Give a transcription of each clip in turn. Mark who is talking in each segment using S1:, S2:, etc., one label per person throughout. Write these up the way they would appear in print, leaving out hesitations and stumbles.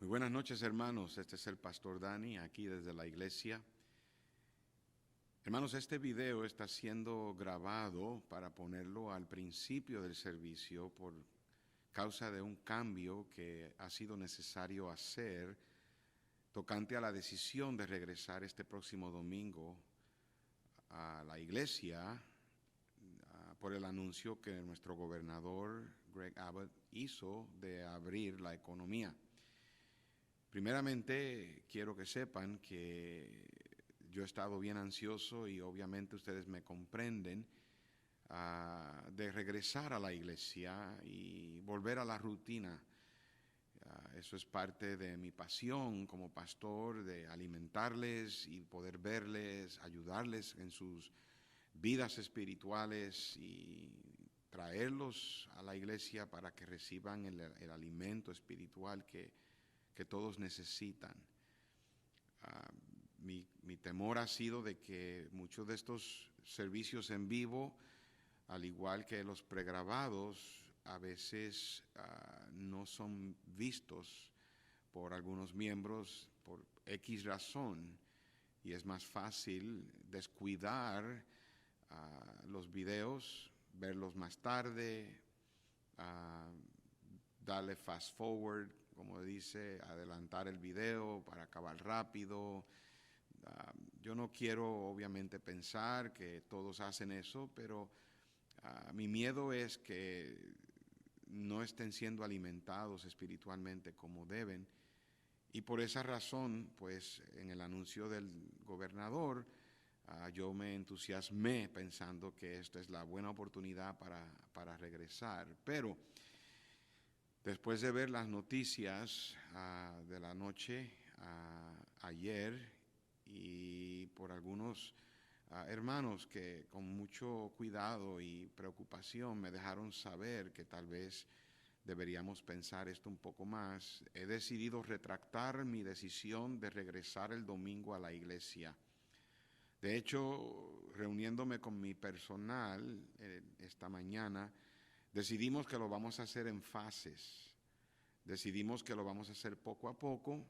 S1: Muy buenas noches, hermanos. Este es el pastor Dani, aquí desde la iglesia. Hermanos, este video está siendo grabado para ponerlo al principio del servicio por causa de un cambio que ha sido necesario hacer tocante a la decisión de regresar este próximo domingo a la iglesia por el anuncio que nuestro gobernador Greg Abbott hizo de abrir la economía. Primeramente, quiero que sepan que yo he estado bien ansioso y obviamente ustedes me comprenden de regresar a la iglesia y volver a la rutina. Eso es parte de mi pasión como pastor, de alimentarles y poder verles, ayudarles en sus vidas espirituales y traerlos a la iglesia para que reciban el alimento espiritual que todos necesitan. Mi temor ha sido de que muchos de estos servicios en vivo, al igual que los pregrabados, a veces no son vistos por algunos miembros por X razón, y es más fácil descuidar los videos, verlos más tarde, darle fast forward, como dice, adelantar el video para acabar rápido. Yo no quiero obviamente pensar que todos hacen eso, pero mi miedo es que no estén siendo alimentados espiritualmente como deben. Y por esa razón, pues en el anuncio del gobernador, yo me entusiasmé pensando que esta es la buena oportunidad para regresar. Pero después de ver las noticias de la noche ayer y por algunos hermanos que con mucho cuidado y preocupación me dejaron saber que tal vez deberíamos pensar esto un poco más, he decidido retractar mi decisión de regresar el domingo a la iglesia. De hecho, reuniéndome con mi personal esta mañana, decidimos que lo vamos a hacer en fases. Decidimos que lo vamos a hacer poco a poco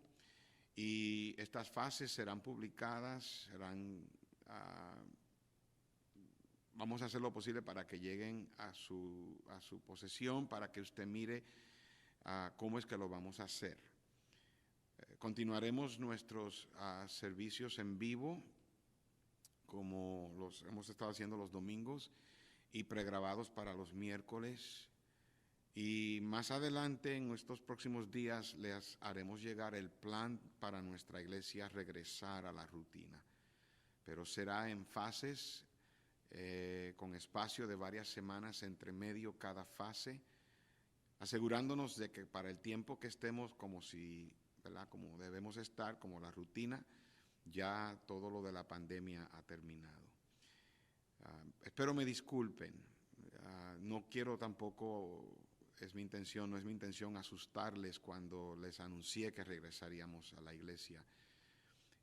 S1: y estas fases serán publicadas, vamos a hacer lo posible para que lleguen a su posesión, para que usted mire cómo es que lo vamos a hacer. Continuaremos nuestros servicios en vivo, como los hemos estado haciendo los domingos, y pregrabados para los miércoles. Y más adelante, en estos próximos días, les haremos llegar el plan para nuestra iglesia regresar a la rutina. Pero será en fases, con espacio de varias semanas entre medio cada fase, asegurándonos de que para el tiempo que estemos como debemos estar, como la rutina, ya todo lo de la pandemia ha terminado. Espero me disculpen. No quiero tampoco, no es mi intención asustarles cuando les anuncié que regresaríamos a la iglesia.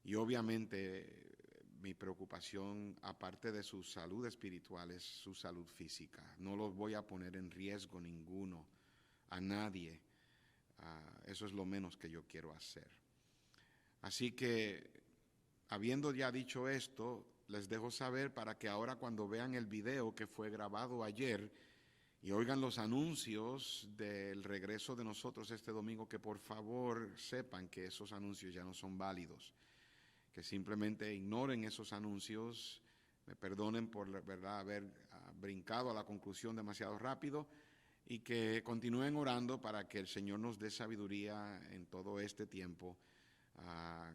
S1: Y obviamente mi preocupación, aparte de su salud espiritual, es su salud física. No los voy a poner en riesgo ninguno, a nadie. Eso es lo menos que yo quiero hacer. Así que, habiendo ya dicho esto, les dejo saber para que ahora cuando vean el video que fue grabado ayer y oigan los anuncios del regreso de nosotros este domingo, que por favor sepan que esos anuncios ya no son válidos, que simplemente ignoren esos anuncios, me perdonen por haber brincado a la conclusión demasiado rápido, y que continúen orando para que el Señor nos dé sabiduría en todo este tiempo,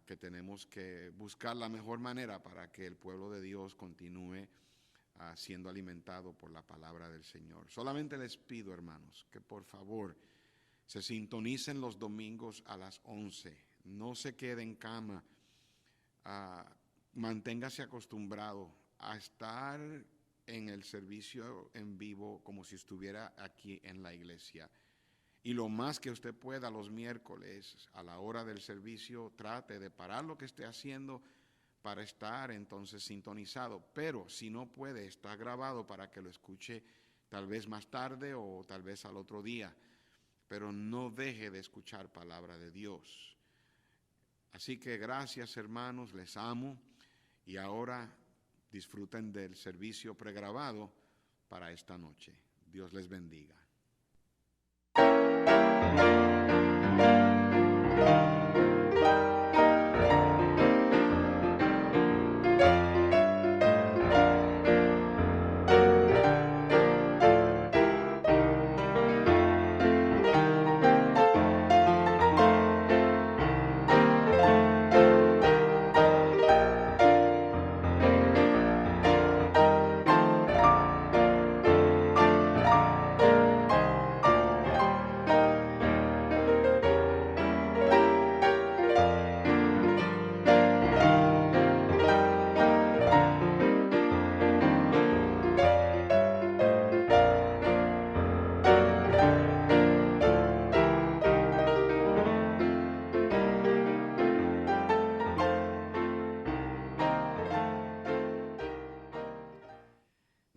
S1: que tenemos que buscar la mejor manera para que el pueblo de Dios continúe siendo alimentado por la palabra del Señor. Solamente les pido, hermanos, que por favor se sintonicen los domingos a las 11. No se quede en cama. Manténgase acostumbrado a estar en el servicio en vivo como si estuviera aquí en la iglesia. Y lo más que usted pueda los miércoles a la hora del servicio, trate de parar lo que esté haciendo para estar entonces sintonizado. Pero si no puede, está grabado para que lo escuche tal vez más tarde o tal vez al otro día. pero no deje de escuchar palabra de Dios. Así que gracias, hermanos, les amo, y ahora disfruten del servicio pregrabado para esta noche. Dios les bendiga.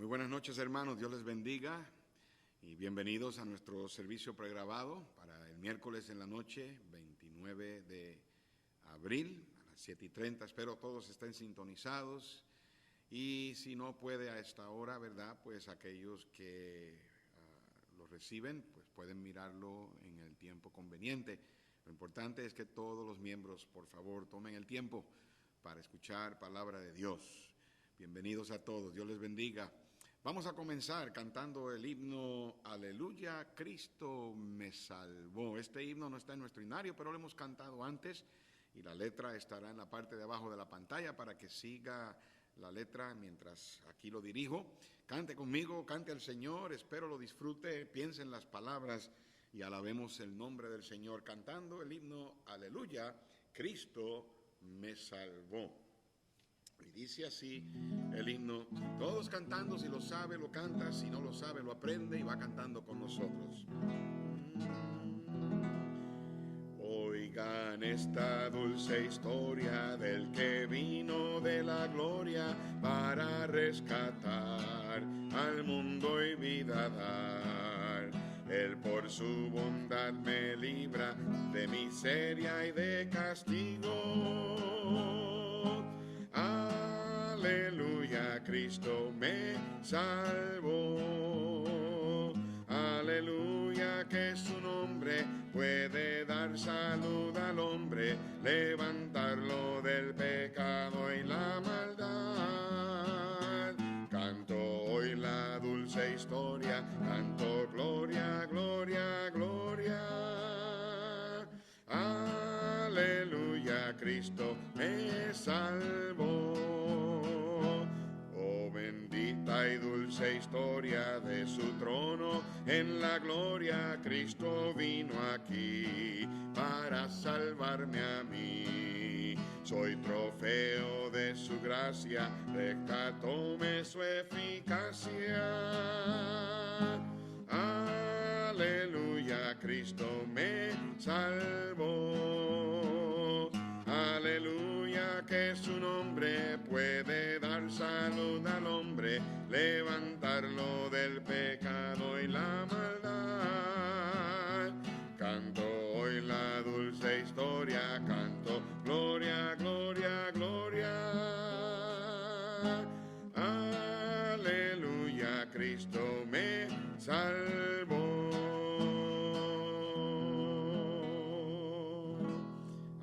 S1: Buenas noches, hermanos, Dios les bendiga y bienvenidos a nuestro servicio pregrabado para el miércoles en la noche, 29 de abril, a las 7:30. Espero todos estén sintonizados, y si no puede a esta hora, ¿verdad? Pues aquellos que lo reciben, pues pueden mirarlo en el tiempo conveniente. Lo importante es que todos los miembros, por favor, tomen el tiempo para escuchar palabra de Dios. Bienvenidos a todos, Dios les bendiga. Vamos a comenzar cantando el himno Aleluya, Cristo me salvó. Este himno no está en nuestro himnario, pero lo hemos cantado antes, y la letra estará en la parte de abajo de la pantalla para que siga la letra mientras aquí lo dirijo. Cante conmigo, cante al Señor, espero lo disfrute, piense en las palabras y alabemos el nombre del Señor cantando el himno Aleluya, Cristo me salvó. Y dice así el himno, todos cantando, si lo sabe lo canta, si no lo sabe lo aprende y va cantando con nosotros. Oigan esta dulce historia del que vino de la gloria para rescatar al mundo y vida dar. Él por su bondad me libra de miseria y de castigo. Aleluya, Cristo me salvó. Aleluya, que su nombre puede dar salud al hombre, levantarlo del pecado y la maldad. Canto hoy la dulce historia, canto gloria, gloria, gloria. Aleluya, Cristo me salvó. Oh, bendita y dulce historia de su trono, en la gloria Cristo vino aquí para salvarme a mí. Soy trofeo de su gracia, rescatóme su eficacia. Aleluya, Cristo me salvó. Aleluya, que su nombre puede dar salud al hombre, levantarlo del pecado y la maldad. Canto hoy la dulce historia, canto gloria, gloria, gloria. Aleluya, Cristo me salvó.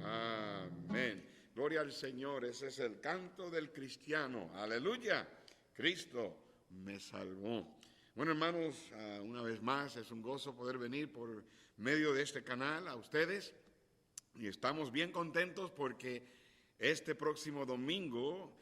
S1: Amén. Gloria al Señor, ese es el canto del cristiano. Aleluya, Cristo me salvó. Bueno, hermanos, una vez más es un gozo poder venir por medio de este canal a ustedes, y estamos bien contentos porque este próximo domingo,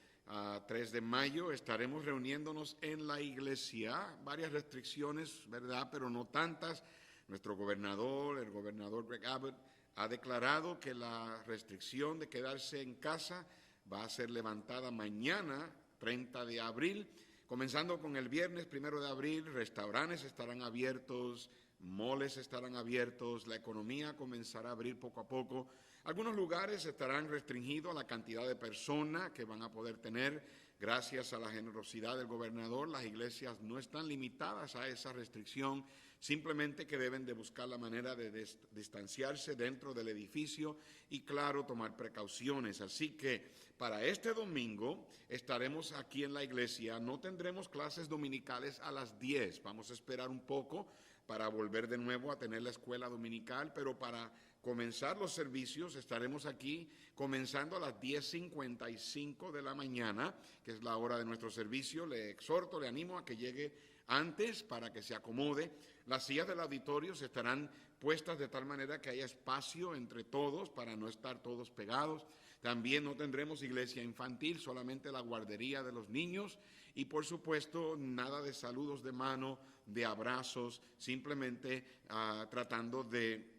S1: 3 de mayo, estaremos reuniéndonos en la iglesia. Varias restricciones, ¿verdad?, pero no tantas. Nuestro gobernador, el gobernador Greg Abbott, ha declarado que la restricción de quedarse en casa va a ser levantada mañana, 30 de abril, comenzando con el viernes 1 de abril. Restaurantes estarán abiertos moles estarán abiertos, la economía comenzará a abrir poco a poco. Algunos lugares estarán restringidos a la cantidad de personas que van a poder tener. Gracias a la generosidad del gobernador, las iglesias no están limitadas a esa restricción, simplemente que deben de buscar la manera de distanciarse dentro del edificio y, claro, tomar precauciones. Así que para este domingo estaremos aquí en la iglesia, no tendremos clases dominicales a las 10, vamos a esperar un poco para volver de nuevo a tener la escuela dominical, pero para comenzar los servicios estaremos aquí comenzando a las 10:55 de la mañana, que es la hora de nuestro servicio. Le exhorto, le animo a que llegue antes para que se acomode. Las sillas del auditorio estarán puestas de tal manera que haya espacio entre todos para no estar todos pegados. También no tendremos iglesia infantil, solamente la guardería de los niños y por supuesto nada de saludos de mano, de abrazos, simplemente tratando de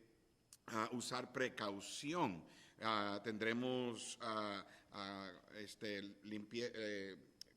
S1: usar precaución. Tendremos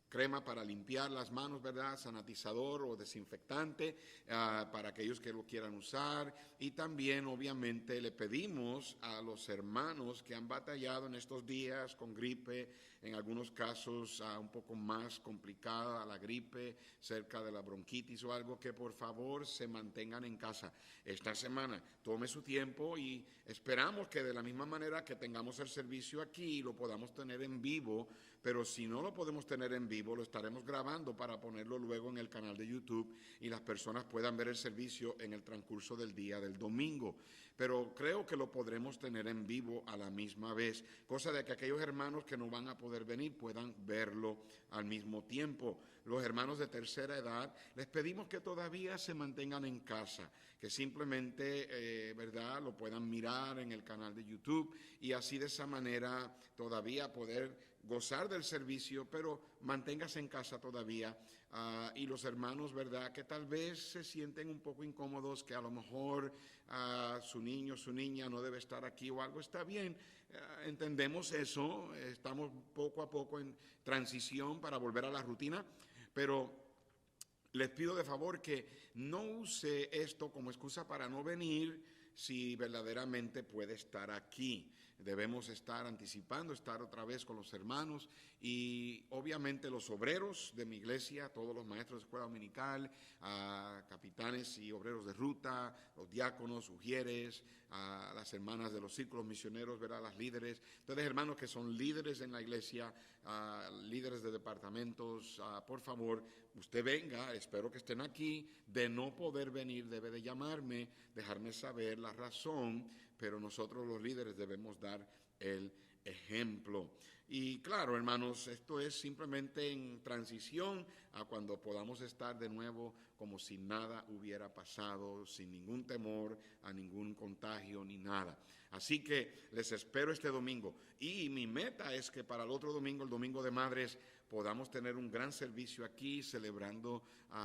S1: crema para limpiar las manos, ¿verdad? Sanitizador o desinfectante para aquellos que lo quieran usar. Y también, obviamente, le pedimos a los hermanos que han batallado en estos días con gripe, en algunos casos un poco más complicada la gripe, cerca de la bronquitis o algo, que por favor se mantengan en casa. Esta semana tome su tiempo y esperamos que de la misma manera que tengamos el servicio aquí, lo podamos tener en vivo, pero si no lo podemos tener en vivo, lo estaremos grabando para ponerlo luego en el canal de YouTube y las personas puedan ver el servicio en el transcurso del día del domingo. Pero creo que lo podremos tener en vivo a la misma vez, cosa de que aquellos hermanos que no van a poder venir puedan verlo al mismo tiempo. Los hermanos de tercera edad, les pedimos que todavía se mantengan en casa, que simplemente, ¿verdad?, lo puedan mirar en el canal de YouTube y así de esa manera todavía poder gozar del servicio, pero manténgase en casa todavía. Y los hermanos, ¿verdad?, que tal vez se sienten un poco incómodos, que a lo mejor su niño, su niña no debe estar aquí o algo, está bien, entendemos eso, estamos poco a poco en transición para volver a la rutina, pero les pido de favor que no use esto como excusa para no venir si verdaderamente puede estar aquí. Debemos estar anticipando, estar otra vez con los hermanos y obviamente los obreros de mi iglesia, todos los maestros de escuela dominical, capitanes y obreros de ruta, los diáconos, ujieres, las hermanas de los círculos misioneros, ¿verdad?, las líderes, ustedes hermanos que son líderes en la iglesia, líderes de departamentos, por favor, usted venga, espero que estén aquí. De no poder venir debe de llamarme, dejarme saber la razón, pero nosotros los líderes debemos dar el ejemplo. Y claro, hermanos, esto es simplemente en transición a cuando podamos estar de nuevo como si nada hubiera pasado, sin ningún temor a ningún contagio ni nada. Así que les espero este domingo. Y mi meta es que para el otro domingo, el Domingo de Madres, podamos tener un gran servicio aquí celebrando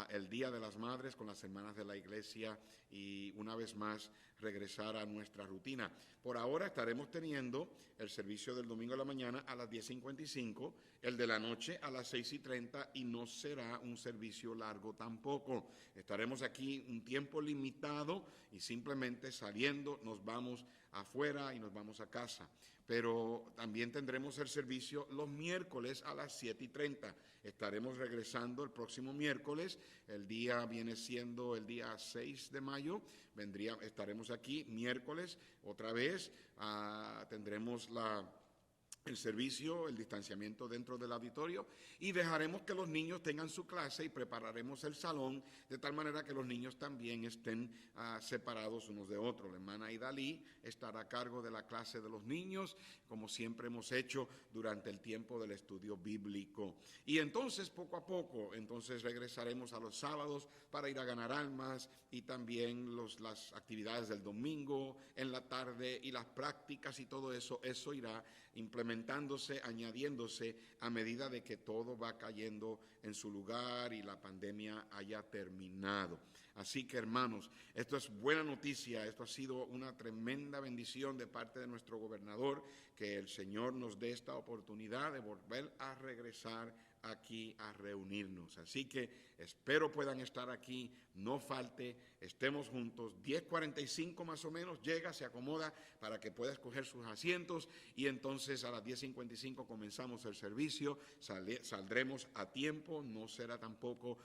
S1: el Día de las Madres con las hermanas de la iglesia y una vez más regresar a nuestra rutina. Por ahora estaremos teniendo el servicio del domingo de la mañana a las 10:55, el de la noche a las 6:30 y no será un servicio largo tampoco. Estaremos aquí un tiempo limitado y simplemente saliendo nos vamos afuera y nos vamos a casa. Pero también tendremos el servicio los miércoles a las 7:30. Estaremos regresando el próximo miércoles. El día viene siendo el día 6 de mayo. Estaremos aquí miércoles otra vez. Tendremos el servicio, el distanciamiento dentro del auditorio y dejaremos que los niños tengan su clase y prepararemos el salón de tal manera que los niños también estén separados unos de otros. La hermana Idalí estará a cargo de la clase de los niños, como siempre hemos hecho durante el tiempo del estudio bíblico. Y entonces, poco a poco, regresaremos a los sábados para ir a ganar almas y también las actividades del domingo en la tarde y las prácticas y todo eso irá implementándose, añadiéndose a medida de que todo va cayendo en su lugar y la pandemia haya terminado. Así que, hermanos, esto es buena noticia, esto ha sido una tremenda bendición de parte de nuestro gobernador, que el Señor nos dé esta oportunidad de volver a regresar aquí a reunirnos. Así que espero puedan estar aquí, no falte, estemos juntos. 10:45 más o menos, llega, se acomoda para que pueda escoger sus asientos y entonces a las 10:55 comenzamos el servicio, saldremos a tiempo, no será tampoco,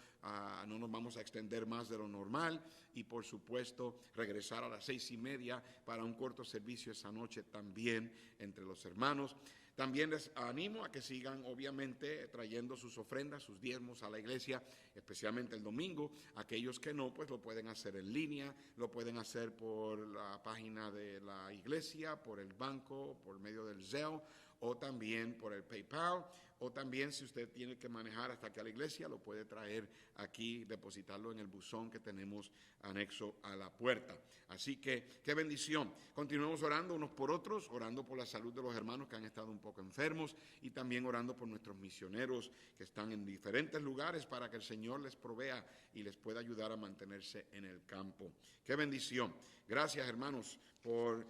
S1: no nos vamos a extender más de lo normal y por supuesto regresar a las 6:30 para un corto servicio esa noche también entre los hermanos. También les animo a que sigan, obviamente, trayendo sus ofrendas, sus diezmos a la iglesia, especialmente el domingo. Aquellos que no, pues lo pueden hacer en línea, lo pueden hacer por la página de la iglesia, por el banco, por medio del Zelle, o también por el PayPal, o también si usted tiene que manejar hasta aquí a la iglesia, lo puede traer aquí, depositarlo en el buzón que tenemos anexo a la puerta. Así que, qué bendición. Continuemos orando unos por otros, orando por la salud de los hermanos que han estado un poco enfermos y también orando por nuestros misioneros que están en diferentes lugares para que el Señor les provea y les pueda ayudar a mantenerse en el campo. Qué bendición. Gracias, hermanos, por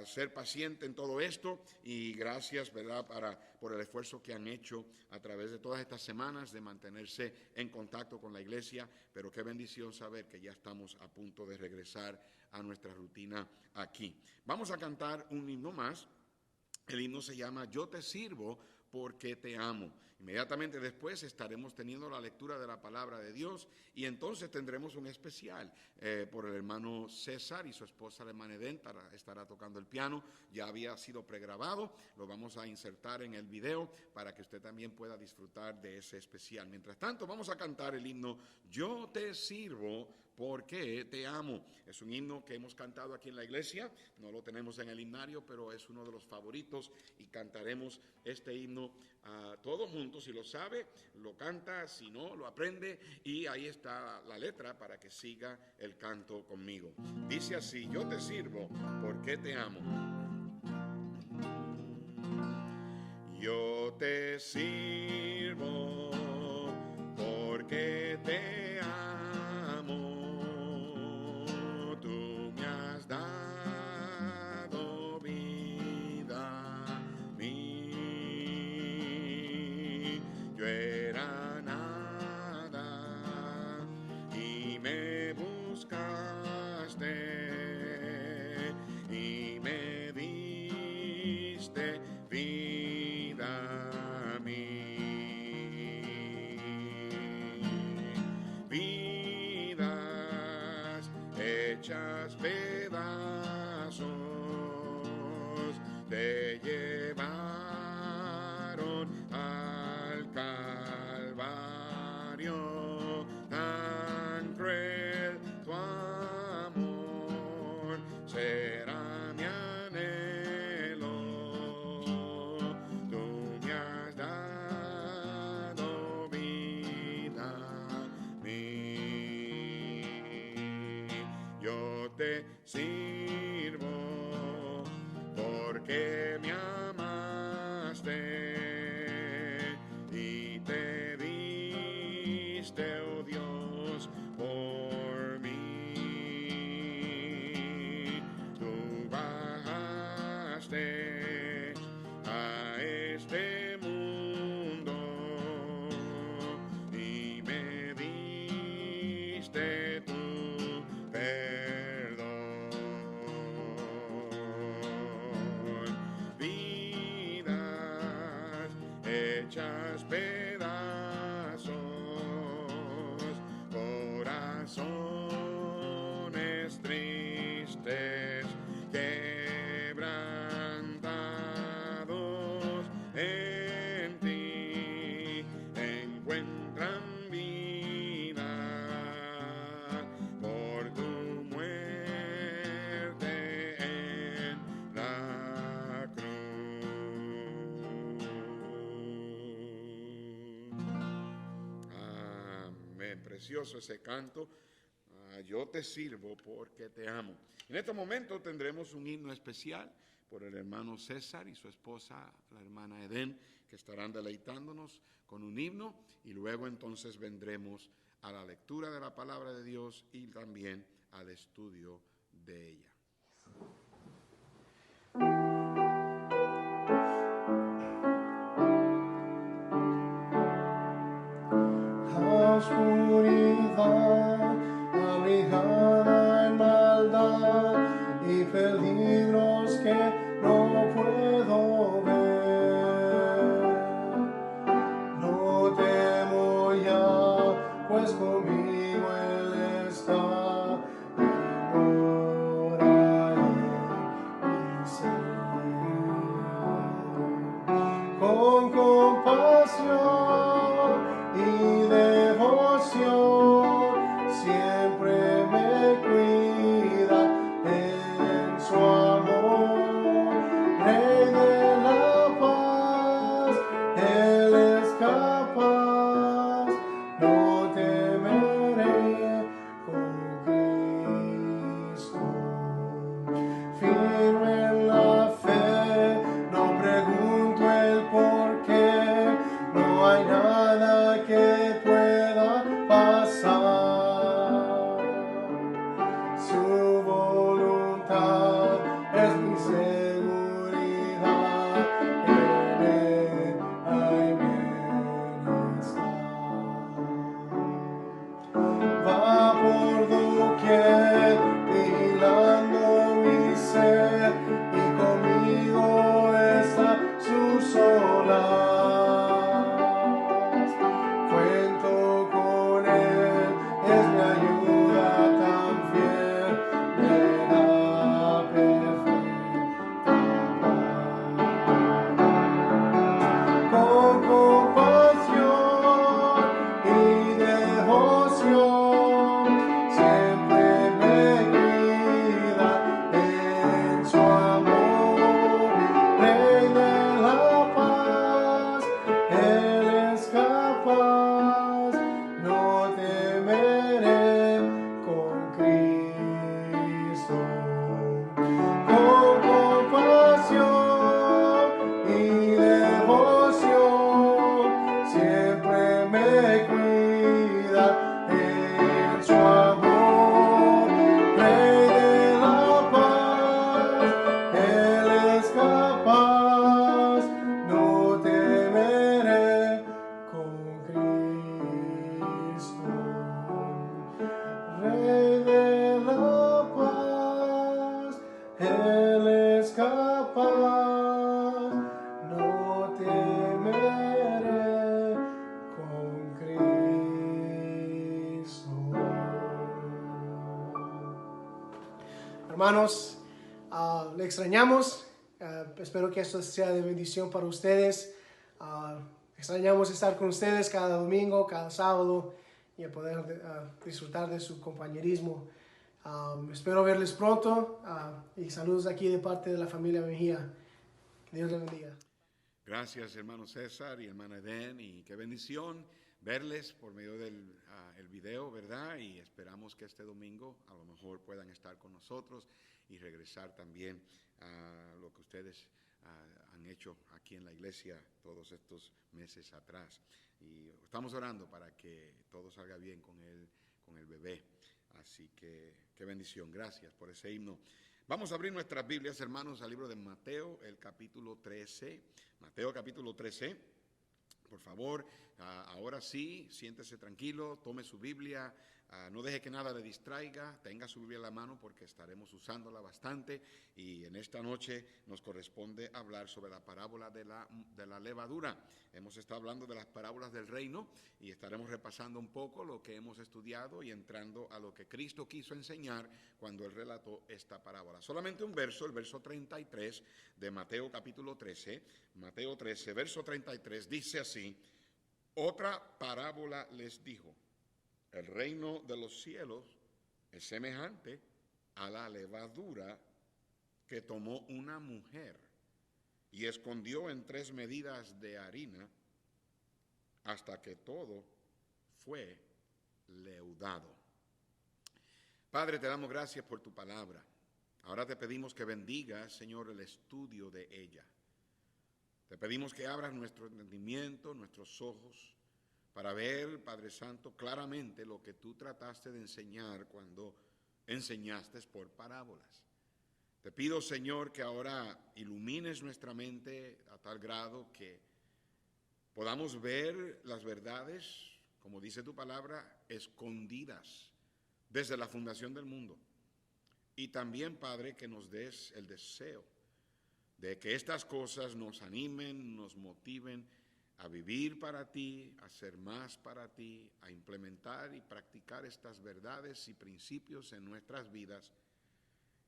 S1: ser paciente en todo esto y gracias, ¿verdad?, por el esfuerzo que han hecho a través de todas estas semanas de mantenerse en contacto con la iglesia, pero qué bendición saber que ya estamos a punto de regresar a nuestra rutina aquí. Vamos a cantar un himno más. El himno se llama Yo te sirvo porque te amo. Inmediatamente después estaremos teniendo la lectura de la palabra de Dios y entonces tendremos un especial por el hermano César y su esposa, la hermana Edén, estará tocando el piano. Ya había sido pregrabado, lo vamos a insertar en el video para que usted también pueda disfrutar de ese especial. Mientras tanto, vamos a cantar el himno Yo te sirvo porque te amo. Es un himno que hemos cantado aquí en la iglesia, no lo tenemos en el himnario, pero es uno de los favoritos y cantaremos este himno todos juntos. Si lo sabe, lo canta, si no, lo aprende y ahí está la letra para que siga el canto conmigo. Dice así: yo te sirvo porque te amo. Yo te sirvo porque te amo. Tú me has dado vida a mí. Yo era nada y me buscaste y me diste vida a mí. Vidas hechas pedazos te llevaron al Calvario. Tan cruel tu amor será mi anhelo. Tú me has dado vida a mí. Yo te sirvo porque me amaste y te diste, oh Dios, por mí. Tú bajaste a este mundo y me diste tu perdón. Vidas hechas pedazos, corazones tristes, quebrantados en ti, encuentran vida por tu muerte en la cruz. Amén. Precioso ese canto. Yo te sirvo porque te amo. En este momento tendremos un himno especial por el hermano César y su esposa, la hermana Edén, que estarán deleitándonos con un himno y luego entonces vendremos a la lectura de la palabra de Dios y también al estudio de ella.
S2: con compasión y devoción, siempre me cuida en su amor. Rey de la paz, Él es capaz, no temeré con Cristo. Firme en la fe, no pregunto el por qué, no hay nada que pueda pasar. Su voluntad es mi seguridad, en Él hay bienestar. Va por doquier, vigilando mi ser, y conmigo está sus olas. Cuento con Él, es mi ayuda tan fiel, me da perfecta paz. Con compasión y devoción, siempre me cuida en su amor. Rey de la paz, Él es capaz, no temeré con Cristo. Con compasión y devoción, siempre me cuida en su amor. Rey de la paz, Él es capaz, no temeré con Cristo. Rey de la paz, Él es capaz, no temeré con Cristo. Hermanos, le extrañamos. Espero que esto sea de bendición para ustedes. Extrañamos estar con ustedes cada domingo, cada sábado, y poder disfrutar de su compañerismo. Espero verles pronto, y saludos aquí de parte de la familia Mejía. Que Dios les bendiga.
S1: Gracias, hermano César y hermana Eden, y qué bendición verles por medio del el video, ¿verdad? Y esperamos que este domingo a lo mejor puedan estar con nosotros y regresar también a lo que ustedes han hecho aquí en la iglesia todos estos meses atrás. Y estamos orando para que todo salga bien con el bebé. Así que qué bendición. Gracias por ese himno. Vamos a abrir nuestras Biblias, hermanos, al libro de Mateo, el capítulo 13. Mateo, capítulo 13. Por favor, ahora sí, siéntese tranquilo, tome su Biblia, no deje que nada le distraiga, tenga su Biblia en la mano porque estaremos usándola bastante, y en esta noche nos corresponde hablar sobre la parábola de la levadura. Hemos estado hablando de las parábolas del reino y estaremos repasando un poco lo que hemos estudiado y entrando a lo que Cristo quiso enseñar cuando Él relató esta parábola. Solamente un verso, el verso 33 de Mateo capítulo 13, Mateo 13, verso 33, dice así: otra parábola les dijo, el reino de los cielos es semejante a la levadura que tomó una mujer y escondió en 3 medidas de harina hasta que todo fue leudado. Padre, te damos gracias por tu palabra. Ahora te pedimos que bendigas, Señor, el estudio de ella. Te pedimos que abras nuestro entendimiento, nuestros ojos, para ver, Padre Santo, claramente lo que tú trataste de enseñar cuando enseñaste por parábolas. Te pido, Señor, que ahora ilumines nuestra mente a tal grado que podamos ver las verdades, como dice tu palabra, escondidas desde la fundación del mundo. Y también, Padre, que nos des el deseo de que estas cosas nos animen, nos motiven a vivir para ti, a ser más para ti, a implementar y practicar estas verdades y principios en nuestras vidas,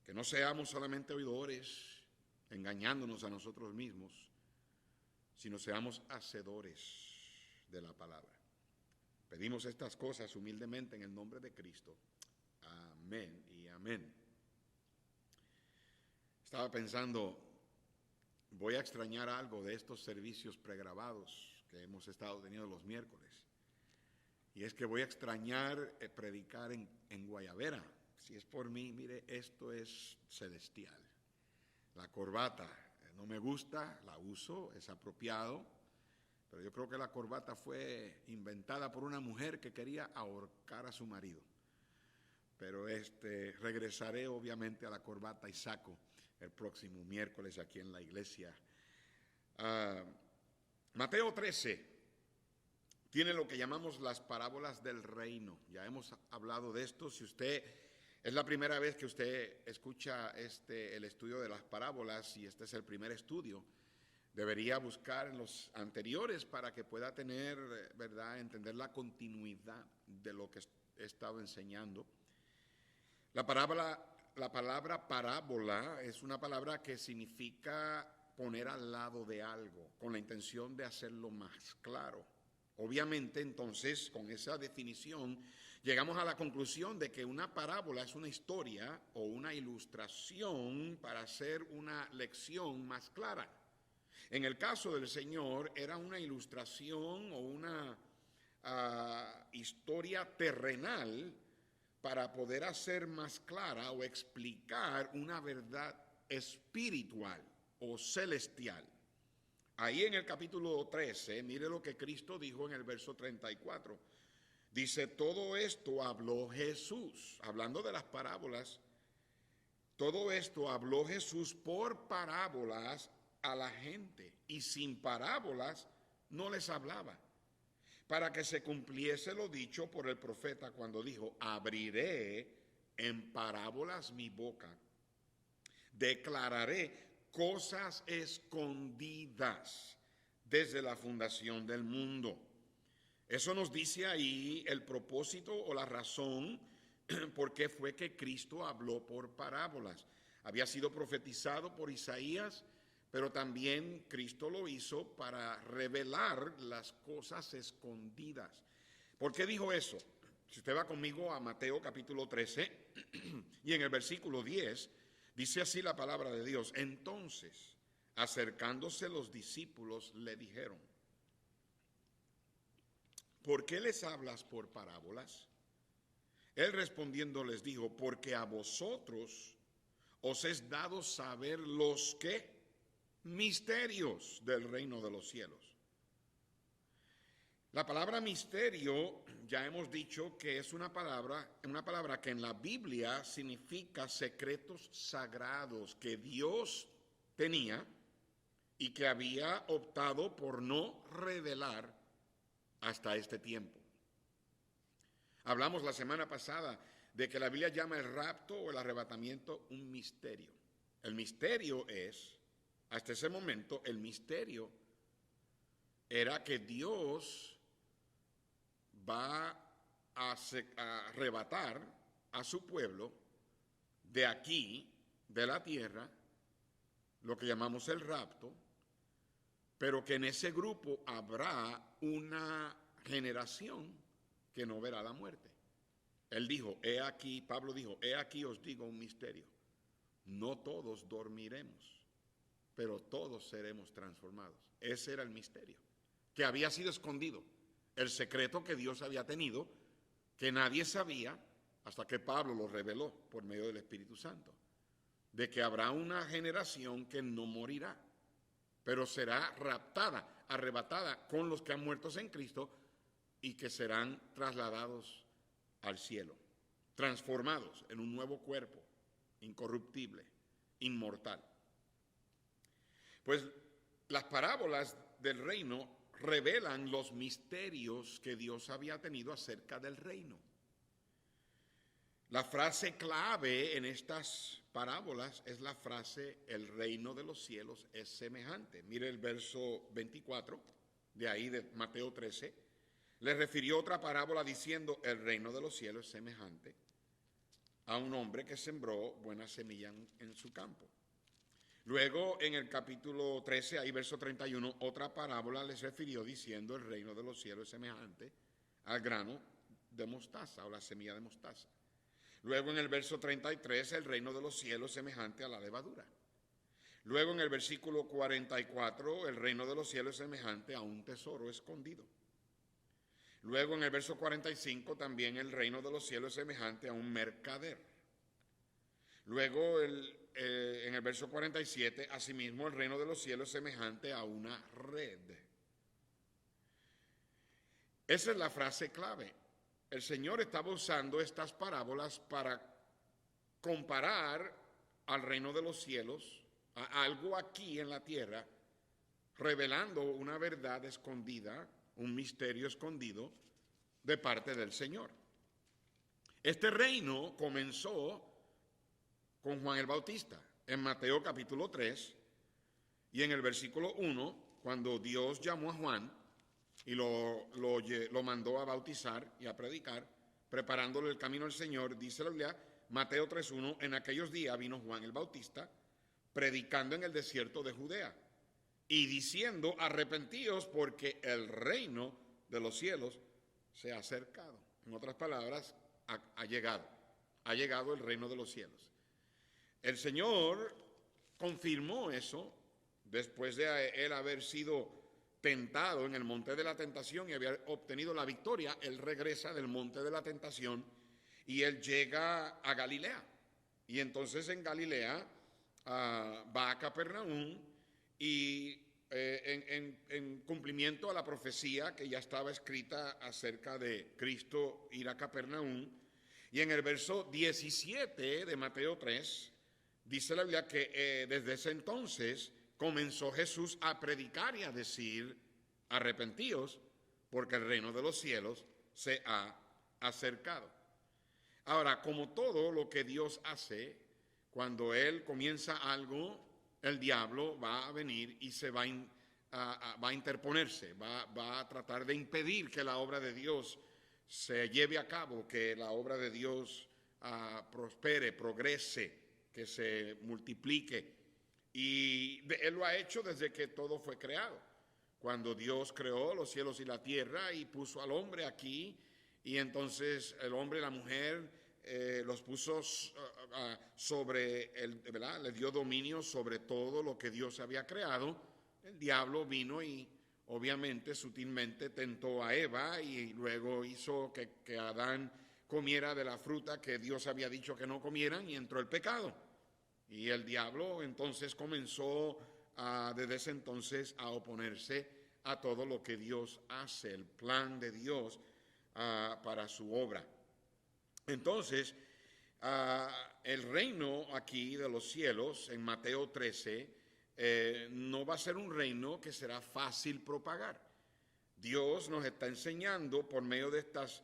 S1: que no seamos solamente oidores, engañándonos a nosotros mismos, sino seamos hacedores de la palabra. Pedimos estas cosas humildemente en el nombre de Cristo. Amén y amén. Estaba pensando, voy a extrañar algo de estos servicios pregrabados que hemos estado teniendo los miércoles. Y es que voy a extrañar predicar en Guayabera. Si es por mí, mire, esto es celestial. La corbata no me gusta, la uso, es apropiado, pero yo creo que la corbata fue inventada por una mujer que quería ahorcar a su marido. Pero regresaré obviamente a la corbata y saco el próximo miércoles aquí en la iglesia. Mateo 13 tiene lo que llamamos las parábolas del reino. Ya hemos hablado de esto. Si usted es la primera vez que usted escucha el estudio de las parábolas y este es el primer estudio, debería buscar en los anteriores para que pueda tener, ¿verdad?, entender la continuidad de lo que he estado enseñando. La palabra parábola es una palabra que significa poner al lado de algo, con la intención de hacerlo más claro. Obviamente, entonces, con esa definición, llegamos a la conclusión de que una parábola es una historia o una ilustración para hacer una lección más clara. En el caso del Señor, era una ilustración o una historia terrenal para poder hacer más clara o explicar una verdad espiritual o celestial. Ahí en el capítulo 13, mire lo que Cristo dijo en el verso 34. Dice, todo esto habló Jesús, hablando de las parábolas, todo esto habló Jesús por parábolas a la gente, y sin parábolas no les hablaba, para que se cumpliese lo dicho por el profeta cuando dijo, abriré en parábolas mi boca, declararé cosas escondidas desde la fundación del mundo. Eso nos dice ahí el propósito o la razón por qué fue que Cristo habló por parábolas. Había sido profetizado por Isaías, pero también Cristo lo hizo para revelar las cosas escondidas. ¿Por qué dijo eso? Si usted va conmigo a Mateo capítulo 13 y en el versículo 10, dice así la palabra de Dios. Entonces, acercándose los discípulos, le dijeron, ¿por qué les hablas por parábolas? Él respondiendo les dijo, porque a vosotros os es dado saber los ¿qué? Misterios del reino de los cielos. La palabra misterio, ya hemos dicho que es una palabra que en la Biblia significa secretos sagrados que Dios tenía y que había optado por no revelar hasta este tiempo. Hablamos la semana pasada de que la Biblia llama el rapto o el arrebatamiento un misterio. El misterio es, hasta ese momento, el misterio era que Dios va a arrebatar a su pueblo de aquí, de la tierra, lo que llamamos el rapto, pero que en ese grupo habrá una generación que no verá la muerte. Él dijo, Pablo dijo, he aquí os digo un misterio. No todos dormiremos, pero todos seremos transformados. Ese era el misterio, que había sido escondido. El secreto que Dios había tenido, que nadie sabía, hasta que Pablo lo reveló por medio del Espíritu Santo, de que habrá una generación que no morirá, pero será raptada, arrebatada con los que han muerto en Cristo y que serán trasladados al cielo, transformados en un nuevo cuerpo, incorruptible, inmortal. Pues las parábolas del reino revelan los misterios que Dios había tenido acerca del reino. La frase clave en estas parábolas es la frase, el reino de los cielos es semejante. Mire el verso 24, de ahí de Mateo 13. Le refirió otra parábola diciendo, el reino de los cielos es semejante a un hombre que sembró buena semilla en su campo. Luego, en el capítulo 13, ahí verso 31, otra parábola les refirió diciendo: el reino de los cielos es semejante al grano de mostaza o la semilla de mostaza. Luego, en el verso 33, el reino de los cielos es semejante a la levadura. Luego, en el versículo 44, el reino de los cielos es semejante a un tesoro escondido. Luego, en el verso 45, también el reino de los cielos es semejante a un mercader. Luego, en el verso 47, asimismo, el reino de los cielos es semejante a una red. Esa es la frase clave. El Señor estaba usando estas parábolas para comparar al reino de los cielos a algo aquí en la tierra, revelando una verdad escondida, un misterio escondido de parte del Señor. Este reino comenzó con Juan el Bautista en Mateo capítulo 3, y en el versículo 1, cuando Dios llamó a Juan y lo mandó a bautizar y a predicar, preparándole el camino al Señor, dice la Biblia, Mateo 3:1, en aquellos días vino Juan el Bautista predicando en el desierto de Judea y diciendo: arrepentíos porque el reino de los cielos se ha acercado. En otras palabras, ha llegado el reino de los cielos. El Señor confirmó eso después de él haber sido tentado en el monte de la tentación y haber obtenido la victoria. Él regresa del monte de la tentación y él llega a Galilea. Y entonces en Galilea va a Capernaum y en cumplimiento a la profecía que ya estaba escrita acerca de Cristo ir a Capernaum. Y en el verso 17 de Mateo 3 dice la Biblia que desde ese entonces comenzó Jesús a predicar y a decir: arrepentíos porque el reino de los cielos se ha acercado. Ahora, como todo lo que Dios hace, cuando Él comienza algo, el diablo va a venir y se va a interponerse, va a tratar de impedir que la obra de Dios se lleve a cabo, que la obra de Dios prospere, progrese, que se multiplique. Y Él lo ha hecho desde que todo fue creado. Cuando Dios creó los cielos y la tierra y puso al hombre aquí, y entonces el hombre y la mujer los puso sobre ¿verdad? Le dio dominio sobre todo lo que Dios había creado. El diablo vino y obviamente sutilmente tentó a Eva y luego hizo que Adán comiera de la fruta que Dios había dicho que no comieran, y entró el pecado. Y el diablo entonces comenzó desde ese entonces a oponerse a todo lo que Dios hace, el plan de Dios para su obra. Entonces, el reino aquí de los cielos, en Mateo 13, no va a ser un reino que será fácil propagar. Dios nos está enseñando por medio de estas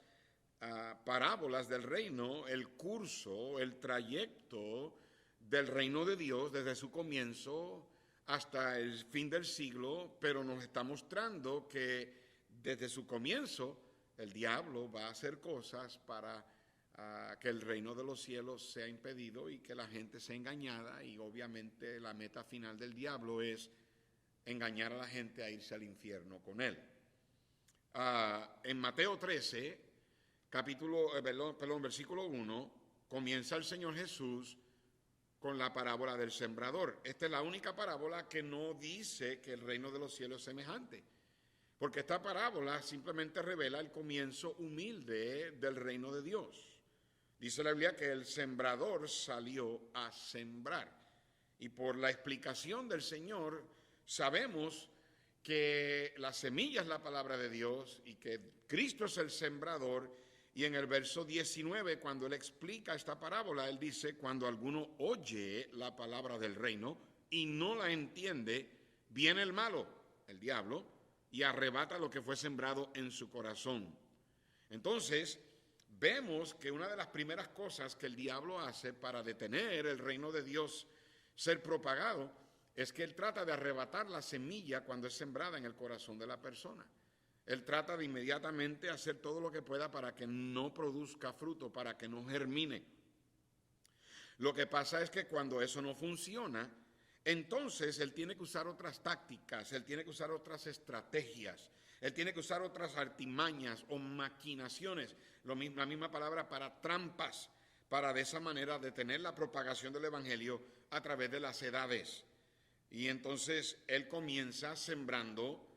S1: parábolas del reino el curso, el trayecto del reino de Dios desde su comienzo hasta el fin del siglo, pero nos está mostrando que desde su comienzo el diablo va a hacer cosas para que el reino de los cielos sea impedido y que la gente sea engañada, y obviamente la meta final del diablo es engañar a la gente a irse al infierno con él. En Mateo 13, versículo 1, comienza el Señor Jesús con la parábola del sembrador. Esta es la única parábola que no dice que el reino de los cielos es semejante, porque esta parábola simplemente revela el comienzo humilde del reino de Dios. Dice la Biblia que el sembrador salió a sembrar, y por la explicación del Señor sabemos que la semilla es la palabra de Dios y que Cristo es el sembrador. Y en el verso 19, cuando él explica esta parábola, él dice: cuando alguno oye la palabra del reino y no la entiende, viene el malo, el diablo, y arrebata lo que fue sembrado en su corazón. Entonces, vemos que una de las primeras cosas que el diablo hace para detener el reino de Dios ser propagado es que él trata de arrebatar la semilla cuando es sembrada en el corazón de la persona. Él trata de inmediatamente hacer todo lo que pueda para que no produzca fruto, para que no germine. Lo que pasa es que cuando eso no funciona, entonces él tiene que usar otras tácticas, él tiene que usar otras estrategias, él tiene que usar otras artimañas o maquinaciones, la misma palabra para trampas, para de esa manera detener la propagación del evangelio a través de las edades. Y entonces él comienza sembrando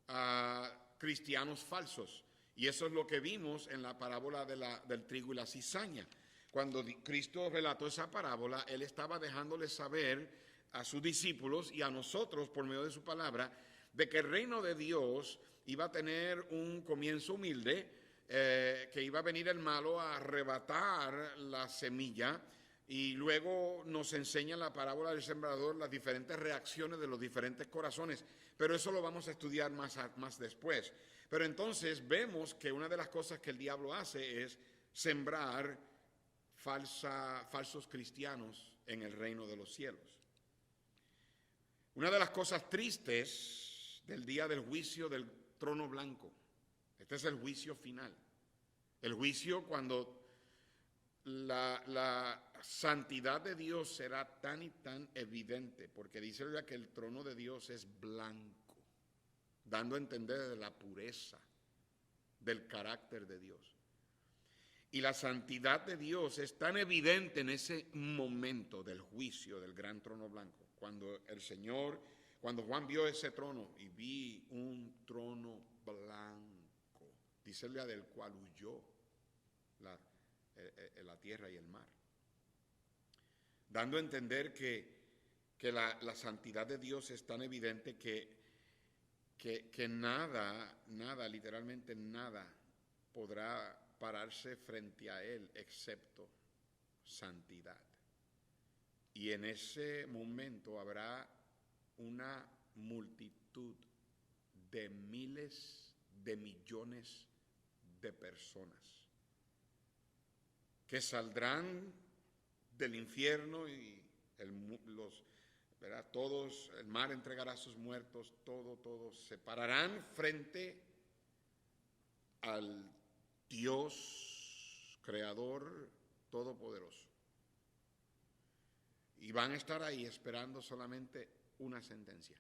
S1: a cristianos falsos. Y eso es lo que vimos en la parábola del trigo y la cizaña. Cuando Cristo relató esa parábola, él estaba dejándoles saber a sus discípulos y a nosotros por medio de su palabra de que el reino de Dios iba a tener un comienzo humilde, que iba a venir el malo a arrebatar la semilla, y luego nos enseña la parábola del sembrador las diferentes reacciones de los diferentes corazones, pero eso lo vamos a estudiar más después. Pero entonces vemos que una de las cosas que el diablo hace es sembrar falsos cristianos en el reino de los cielos. Una de las cosas tristes del día del juicio del trono blanco, este es el juicio final, el juicio cuando la santidad de Dios será tan y tan evidente, porque dice ya que el trono de Dios es blanco, dando a entender de la pureza del carácter de Dios. Y la santidad de Dios es tan evidente en ese momento del juicio del gran trono blanco, cuando Juan vio ese trono y vi un trono blanco, dice del cual huyó la tierra y el mar, dando a entender que la santidad de Dios es tan evidente que nada, literalmente nada, podrá pararse frente a él excepto santidad. Y en ese momento habrá una multitud de miles de millones de personas que saldrán del infierno y todos, el mar entregará a sus muertos, todos se pararán frente al Dios creador todopoderoso. Y van a estar ahí esperando solamente una sentencia: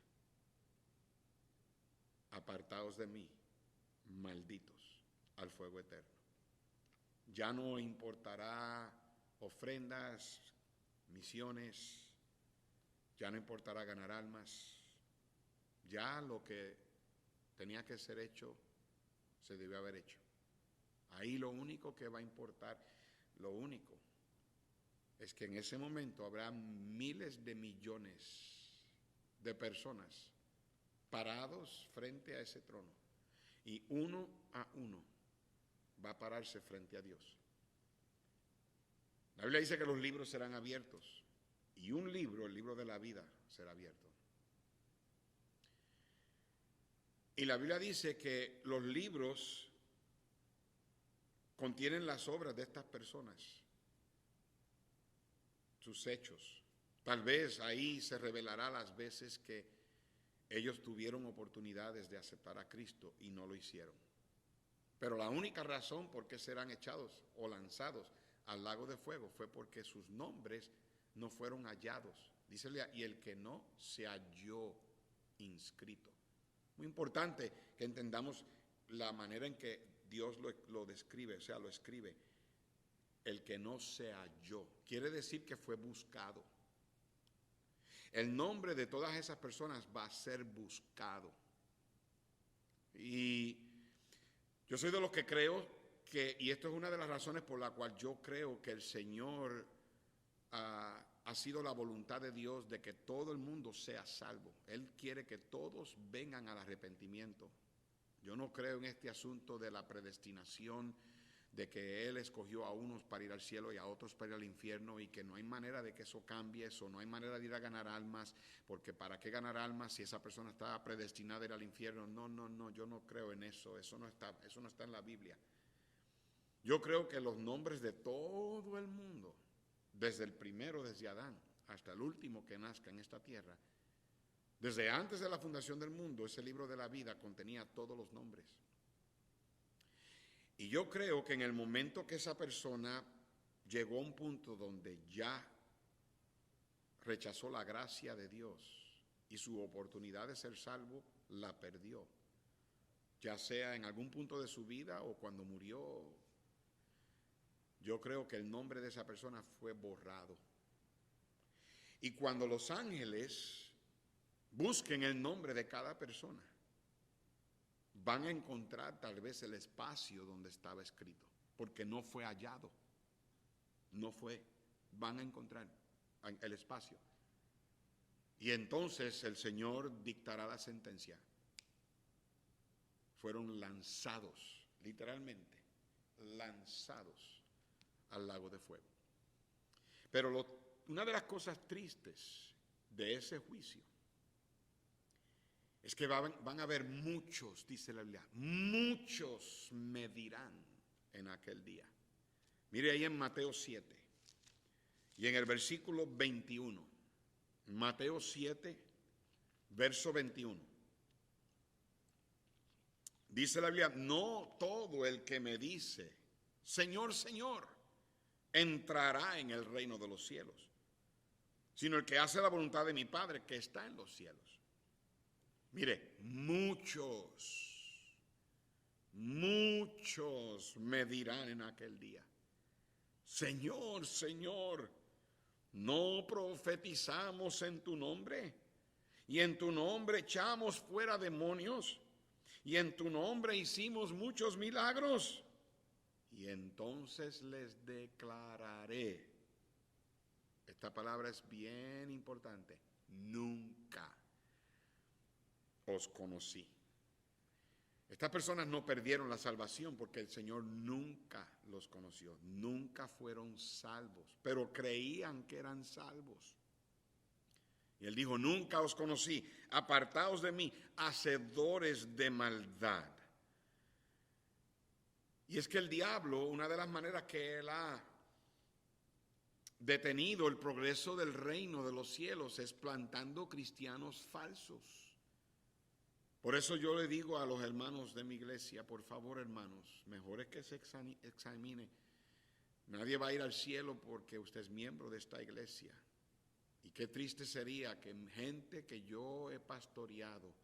S1: apartaos de mí, malditos, al fuego eterno. Ya no importará ofrendas, misiones, ya no importará ganar almas, ya lo que tenía que ser hecho se debió haber hecho. Ahí lo único que va a importar, lo único, es que en ese momento habrá miles de millones de personas parados frente a ese trono, y uno a uno va a pararse frente a Dios. La Biblia dice que los libros serán abiertos, y un libro, el libro de la vida, será abierto. Y la Biblia dice que los libros contienen las obras de estas personas, sus hechos. Tal vez ahí se revelará las veces que ellos tuvieron oportunidades de aceptar a Cristo y no lo hicieron. Pero la única razón por qué serán echados o lanzados al lago de fuego fue porque sus nombres no fueron hallados. Dícele, y el que no se halló inscrito. Muy importante que entendamos la manera en que Dios lo describe, o sea, lo escribe. El que no se halló, quiere decir que fue buscado. El nombre de todas esas personas va a ser buscado. Y yo soy de los que creo y esto es una de las razones por la cual yo creo que el Señor ha sido la voluntad de Dios de que todo el mundo sea salvo. Él quiere que todos vengan al arrepentimiento. Yo no creo en este asunto de la predestinación, de que Él escogió a unos para ir al cielo y a otros para ir al infierno, y que no hay manera de que eso cambie, eso no hay manera de ir a ganar almas, porque ¿para qué ganar almas si esa persona está predestinada a ir al infierno? No, yo no creo en eso, eso no está en la Biblia. Yo creo que los nombres de todo el mundo, desde el primero, desde Adán, hasta el último que nazca en esta tierra, desde antes de la fundación del mundo, ese libro de la vida contenía todos los nombres. Y yo creo que en el momento que esa persona llegó a un punto donde ya rechazó la gracia de Dios y su oportunidad de ser salvo la perdió, ya sea en algún punto de su vida o cuando murió. Yo creo que el nombre de esa persona fue borrado. Y cuando los ángeles busquen el nombre de cada persona, van a encontrar tal vez el espacio donde estaba escrito, porque no fue hallado. No fue. Van a encontrar el espacio. Y entonces el Señor dictará la sentencia. Fueron lanzados, literalmente, lanzados al lago de fuego. Pero una de las cosas tristes de ese juicio es que van a haber muchos, dice la Biblia, muchos me dirán en aquel día. Mire ahí en Mateo 7 y en el versículo 21. Mateo 7, verso 21. Dice la Biblia, no todo el que me dice, Señor, Señor, entrará en el reino de los cielos, sino el que hace la voluntad de mi Padre que está en los cielos. Mire, muchos me dirán en aquel día, Señor, Señor, ¿no profetizamos en tu nombre? Y en tu nombre echamos fuera demonios, y en tu nombre hicimos muchos milagros. Y entonces les declararé, esta palabra es bien importante, nunca os conocí. Estas personas no perdieron la salvación porque el Señor nunca los conoció, nunca fueron salvos, pero creían que eran salvos. Y Él dijo, nunca os conocí, apartaos de mí, hacedores de maldad. Y es que el diablo, una de las maneras que él ha detenido el progreso del reino de los cielos es plantando cristianos falsos. Por eso yo le digo a los hermanos de mi iglesia, por favor, hermanos, mejor es que se examine. Nadie va a ir al cielo porque usted es miembro de esta iglesia. Y qué triste sería que gente que yo he pastoreado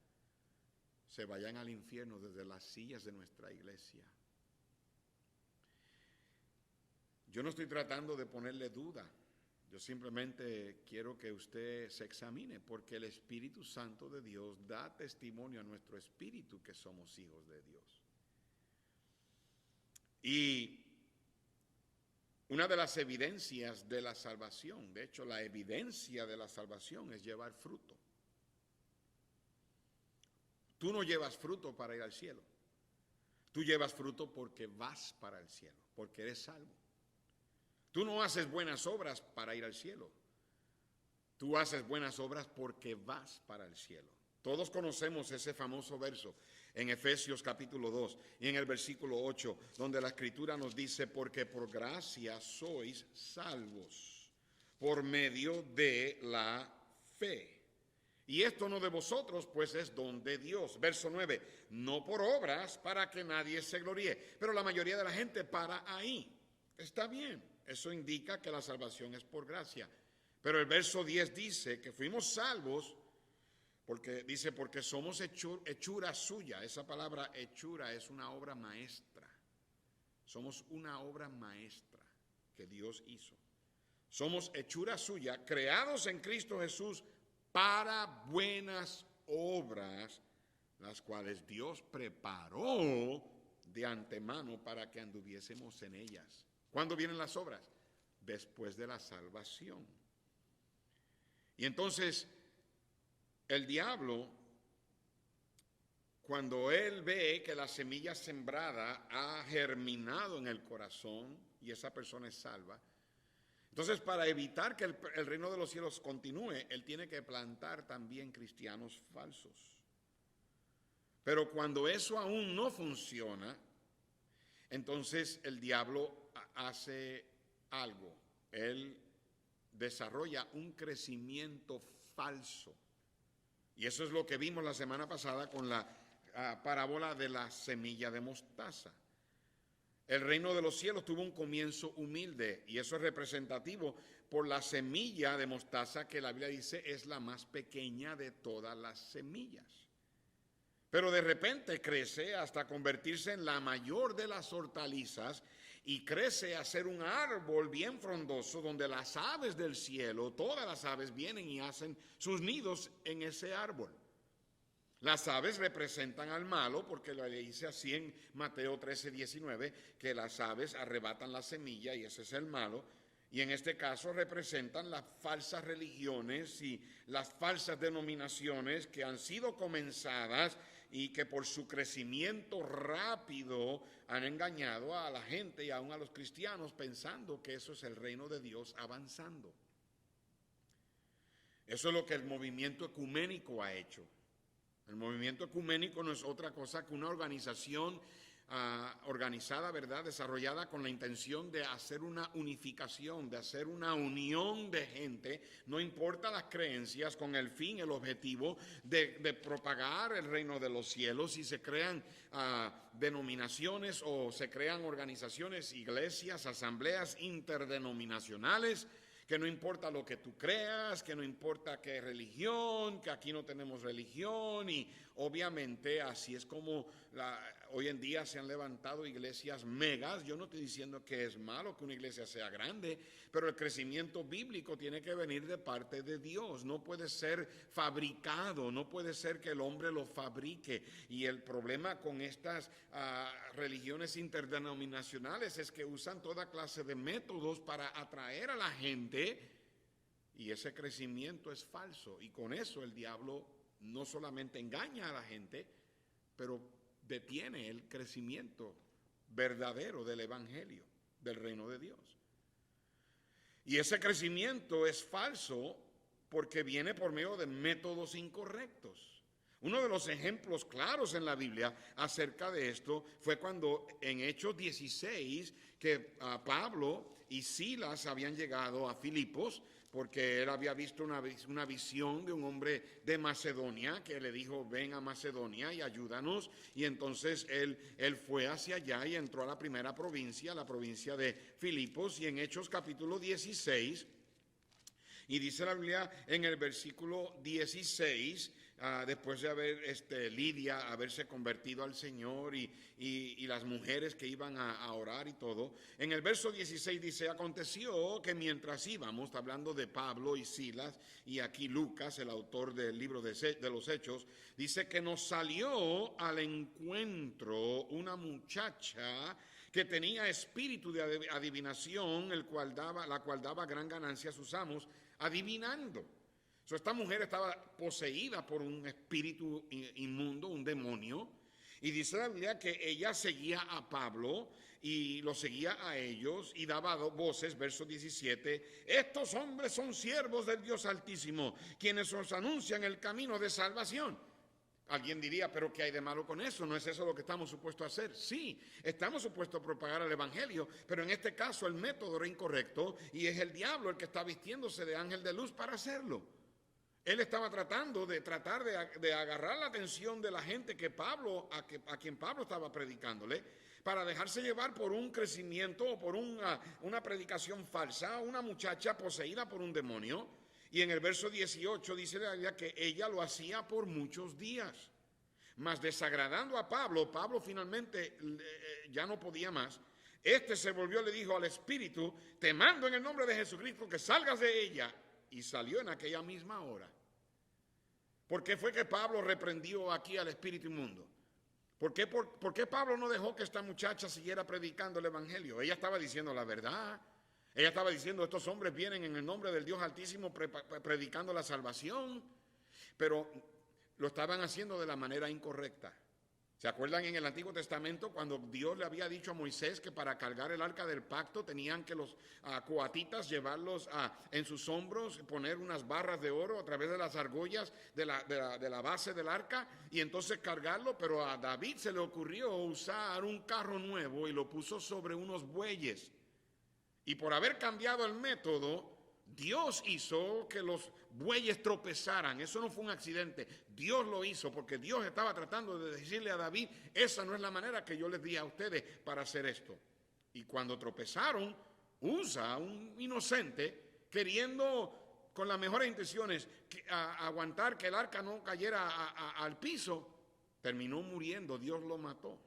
S1: se vayan al infierno desde las sillas de nuestra iglesia. Yo no estoy tratando de ponerle duda. Yo simplemente quiero que usted se examine, porque el Espíritu Santo de Dios da testimonio a nuestro espíritu que somos hijos de Dios. Y una de las evidencias de la salvación, de hecho la evidencia de la salvación es llevar fruto. Tú no llevas fruto para ir al cielo. Tú llevas fruto porque vas para el cielo, porque eres salvo. Tú no haces buenas obras para ir al cielo. Tú haces buenas obras porque vas para el cielo. Todos conocemos ese famoso verso en Efesios capítulo 2 y en el versículo 8, donde la Escritura nos dice, porque por gracia sois salvos por medio de la fe. Y esto no de vosotros, pues es don de Dios. Verso 9, no por obras para que nadie se gloríe. Pero la mayoría de la gente para ahí. Está bien, eso indica que la salvación es por gracia. Pero el verso 10 dice que fuimos salvos porque dice, porque somos hechura suya. Esa palabra hechura es una obra maestra. Somos una obra maestra que Dios hizo. Somos hechura suya, creados en Cristo Jesús para buenas obras, las cuales Dios preparó de antemano para que anduviésemos en ellas. ¿Cuándo vienen las obras? Después de la salvación. Y entonces el diablo, cuando él ve que la semilla sembrada ha germinado en el corazón y esa persona es salva, entonces para evitar que el reino de los cielos continúe, él tiene que plantar también cristianos falsos. Pero cuando eso aún no funciona, entonces el diablo hace algo. Él desarrolla un crecimiento falso. Y eso es lo que vimos la semana pasada con la parábola de la semilla de mostaza. El reino de los cielos tuvo un comienzo humilde y eso es representativo por la semilla de mostaza que la Biblia dice es la más pequeña de todas las semillas. Pero de repente crece hasta convertirse en la mayor de las hortalizas y crece a ser un árbol bien frondoso donde las aves del cielo, todas las aves vienen y hacen sus nidos en ese árbol. Las aves representan al malo porque le dice así en Mateo 13:19 que las aves arrebatan la semilla y ese es el malo. Y en este caso representan las falsas religiones y las falsas denominaciones que han sido comenzadas y que por su crecimiento rápido han engañado a la gente y aún a los cristianos pensando que eso es el reino de Dios avanzando. Eso es lo que el movimiento ecuménico ha hecho. El movimiento ecuménico no es otra cosa que una organización organizada, ¿verdad?, desarrollada con la intención de hacer una unificación, de hacer una unión de gente, no importa las creencias, con el fin, el objetivo de propagar el reino de los cielos. Y se crean denominaciones o se crean organizaciones, iglesias, asambleas interdenominacionales, que no importa lo que tú creas, que no importa qué religión, que aquí no tenemos religión. Y obviamente así es como hoy en día se han levantado iglesias megas. Yo no estoy diciendo que es malo que una iglesia sea grande, pero el crecimiento bíblico tiene que venir de parte de Dios. No puede ser fabricado, no puede ser que el hombre lo fabrique. Y el problema con estas religiones interdenominacionales es que usan toda clase de métodos para atraer a la gente, y ese crecimiento es falso. Y con eso el diablo no solamente engaña a la gente, pero detiene el crecimiento verdadero del evangelio, del reino de Dios. Y ese crecimiento es falso porque viene por medio de métodos incorrectos. Uno de los ejemplos claros en la Biblia acerca de esto fue cuando en Hechos 16 que Pablo y Silas habían llegado a Filipos, porque él había visto una visión de un hombre de Macedonia que le dijo: ven a Macedonia y ayúdanos. Y entonces él fue hacia allá y entró a la primera provincia, la provincia de Filipos. Y en Hechos capítulo 16, y dice la Biblia en el versículo 16, después de haber Lidia haberse convertido al Señor y las mujeres que iban a orar y todo, en el verso 16 dice: aconteció que mientras íbamos, está hablando de Pablo y Silas, y aquí Lucas, el autor del libro de los Hechos, dice que nos salió al encuentro una muchacha que tenía espíritu de adivinación, la cual daba gran ganancia a sus amos, adivinando. Esta mujer estaba poseída por un espíritu inmundo, un demonio, y dice la Biblia que ella seguía a Pablo y lo seguía a ellos y daba voces, verso 17: estos hombres son siervos del Dios Altísimo, quienes os anuncian el camino de salvación. Alguien diría: pero ¿qué hay de malo con eso? ¿No es eso lo que estamos supuestos a hacer? Sí, estamos supuestos a propagar el evangelio, pero en este caso el método era incorrecto y es el diablo el que está vistiéndose de ángel de luz para hacerlo. Él estaba tratando de agarrar la atención de la gente a quien Pablo estaba predicándole, para dejarse llevar por un crecimiento o por una predicación falsa, una muchacha poseída por un demonio. Y en el verso 18 dice la Biblia que ella lo hacía por muchos días. Mas desagradando a Pablo finalmente ya no podía más. Se volvió y le dijo al espíritu: te mando en el nombre de Jesucristo que salgas de ella. Y salió en aquella misma hora. ¿Por qué fue que Pablo reprendió aquí al espíritu inmundo? ¿Por qué Pablo no dejó que esta muchacha siguiera predicando el evangelio? Ella estaba diciendo la verdad. Ella estaba diciendo: estos hombres vienen en el nombre del Dios Altísimo predicando la salvación. Pero lo estaban haciendo de la manera incorrecta. ¿Se acuerdan en el Antiguo Testamento cuando Dios le había dicho a Moisés que para cargar el arca del pacto tenían que los coatitas llevarlos en sus hombros, poner unas barras de oro a través de las argollas de la base del arca y entonces cargarlo? Pero a David se le ocurrió usar un carro nuevo y lo puso sobre unos bueyes. Y por haber cambiado el método, Dios hizo que los bueyes tropezaran. Eso no fue un accidente. Dios lo hizo porque Dios estaba tratando de decirle a David: esa no es la manera que yo les di a ustedes para hacer esto. Y cuando tropezaron, Usa, un inocente, queriendo con las mejores intenciones aguantar que el arca no cayera al piso, terminó muriendo. Dios lo mató.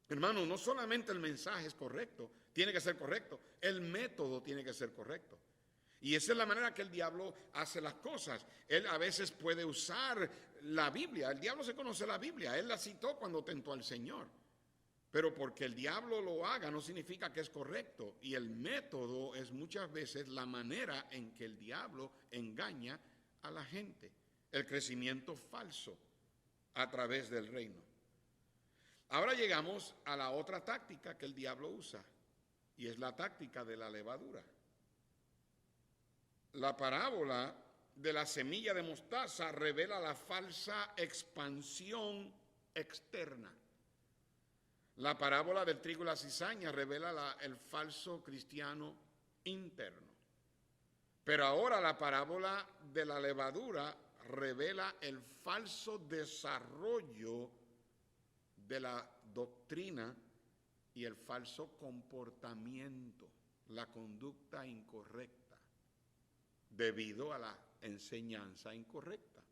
S1: Hermano, no solamente el mensaje es correcto, tiene que ser correcto, el método tiene que ser correcto. Y esa es la manera que el diablo hace las cosas. Él a veces puede usar la Biblia. El diablo se conoce la Biblia. Él la citó cuando tentó al Señor. Pero porque el diablo lo haga no significa que es correcto. Y el método es muchas veces la manera en que el diablo engaña a la gente. El crecimiento falso a través del reino. Ahora llegamos a la otra táctica que el diablo usa. Y es la táctica de la levadura. La parábola de la semilla de mostaza revela la falsa expansión externa. La parábola del trigo y la cizaña revela el falso cristiano interno. Pero ahora la parábola de la levadura revela el falso desarrollo de la doctrina y el falso comportamiento, la conducta incorrecta, debido a la enseñanza incorrecta.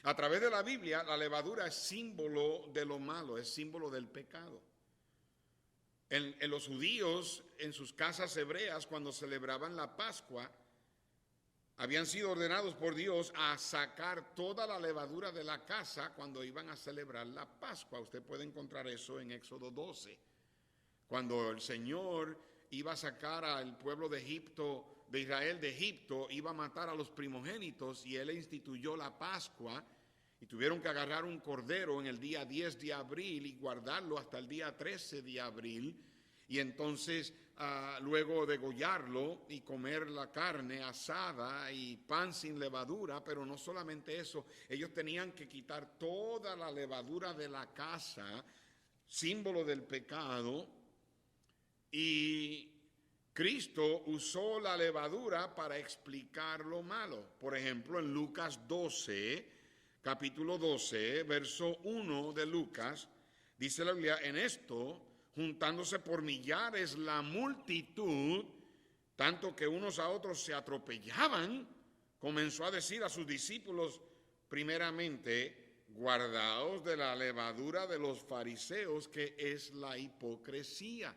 S1: A través de la Biblia, la levadura es símbolo de lo malo, es símbolo del pecado. En los judíos, en sus casas hebreas, cuando celebraban la Pascua, habían sido ordenados por Dios a sacar toda la levadura de la casa cuando iban a celebrar la Pascua. Usted puede encontrar eso en Éxodo 12. Cuando el Señor iba a sacar al pueblo de Egipto, de Israel de Egipto, iba a matar a los primogénitos y él instituyó la Pascua y tuvieron que agarrar un cordero en el día 10 de abril y guardarlo hasta el día 13 de abril y entonces luego degollarlo y comer la carne asada y pan sin levadura. Pero no solamente eso, ellos tenían que quitar toda la levadura de la casa, símbolo del pecado, y Cristo usó la levadura para explicar lo malo. Por ejemplo, en Lucas 12, capítulo 12, verso 1 de Lucas, dice la Biblia: en esto, juntándose por millares la multitud, tanto que unos a otros se atropellaban, comenzó a decir a sus discípulos, primeramente, guardaos de la levadura de los fariseos, que es la hipocresía.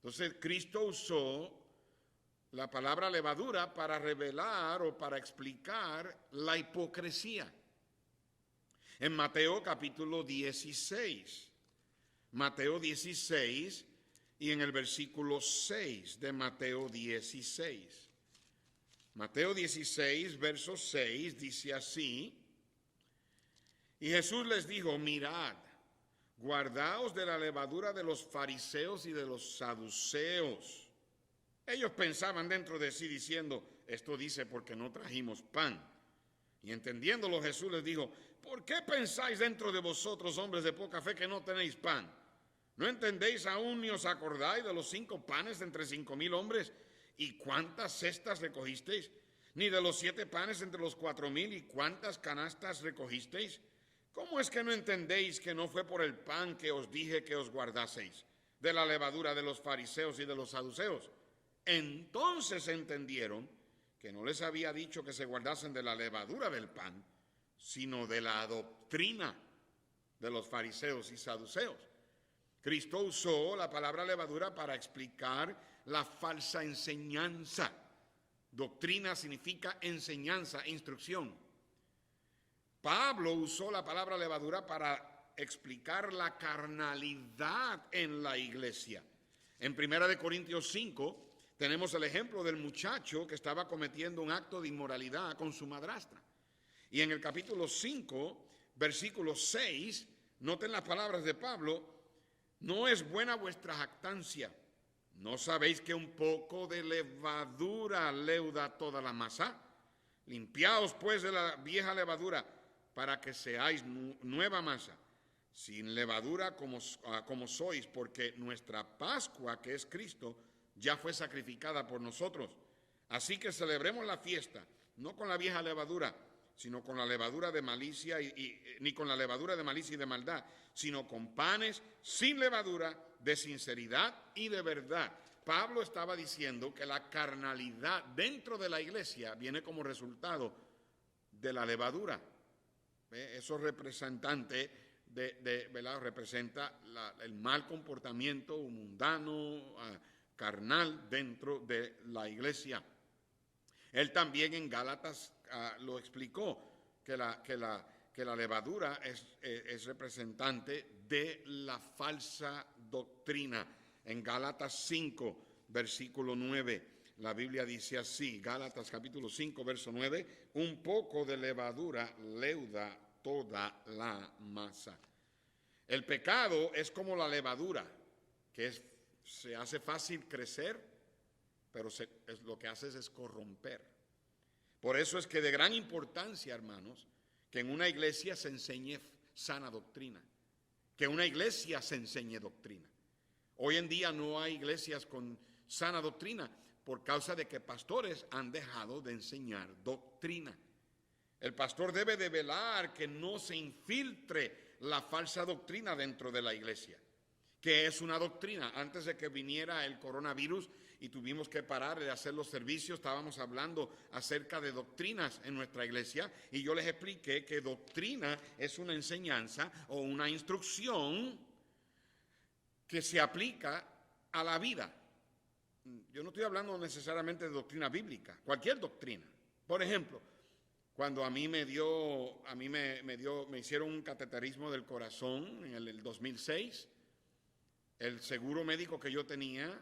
S1: Entonces, Cristo usó la palabra levadura para revelar o para explicar la hipocresía. En Mateo capítulo 16, Mateo 16 y en el versículo 6 de Mateo 16. Mateo 16, verso 6 dice así: y Jesús les dijo, mirad, guardaos de la levadura de los fariseos y de los saduceos. Ellos pensaban dentro de sí diciendo, esto dice porque no trajimos pan. Y entendiéndolo Jesús les dijo, ¿por qué pensáis dentro de vosotros, hombres de poca fe, que no tenéis pan? ¿No entendéis aún ni os acordáis de los 5 panes de entre 5,000 hombres? ¿Y cuántas cestas recogisteis? ¿Ni de los 7 panes entre los 4,000? ¿Y cuántas canastas recogisteis? ¿Cómo es que no entendéis que no fue por el pan que os dije que os guardaseis, de la levadura de los fariseos y de los saduceos? Entonces entendieron que no les había dicho que se guardasen de la levadura del pan, sino de la doctrina de los fariseos y saduceos. Cristo usó la palabra levadura para explicar la falsa enseñanza. Doctrina significa enseñanza, instrucción. Pablo usó la palabra levadura para explicar la carnalidad en la iglesia. En 1 Corintios 5 tenemos el ejemplo del muchacho que estaba cometiendo un acto de inmoralidad con su madrastra. Y en el capítulo 5, versículo 6, noten las palabras de Pablo: no es buena vuestra jactancia. ¿No sabéis que un poco de levadura leuda toda la masa? Limpiaos pues de la vieja levadura, para que seáis nueva masa, sin levadura como sois, porque nuestra Pascua, que es Cristo, ya fue sacrificada por nosotros. Así que celebremos la fiesta, no con la vieja levadura, sino con la levadura de malicia ni con la levadura de malicia y de maldad, sino con panes sin levadura, de sinceridad y de verdad. Pablo estaba diciendo que la carnalidad dentro de la iglesia viene como resultado de la levadura. Esos representantes ¿verdad? Representa el mal comportamiento mundano, carnal dentro de la iglesia. Él también en Gálatas lo explicó, que la levadura es representante de la falsa doctrina. En Gálatas 5, versículo 9, la Biblia dice así, Gálatas capítulo 5, verso 9, un poco de levadura leuda toda la masa. El pecado es como la levadura, que se hace fácil crecer, pero lo que hace es corromper. Por eso es que de gran importancia, hermanos, que en una iglesia se enseñe sana doctrina, que en una iglesia se enseñe doctrina. Hoy en día no hay iglesias con sana doctrina por causa de que pastores han dejado de enseñar doctrina. El pastor debe de velar que no se infiltre la falsa doctrina dentro de la iglesia. ¿Qué es una doctrina? Antes de que viniera el coronavirus y tuvimos que parar de hacer los servicios, estábamos hablando acerca de doctrinas en nuestra iglesia y yo les expliqué que doctrina es una enseñanza o una instrucción que se aplica a la vida. Yo no estoy hablando necesariamente de doctrina bíblica, cualquier doctrina. Por ejemplo, cuando a mí me hicieron un cateterismo del corazón en el 2006, el seguro médico que yo tenía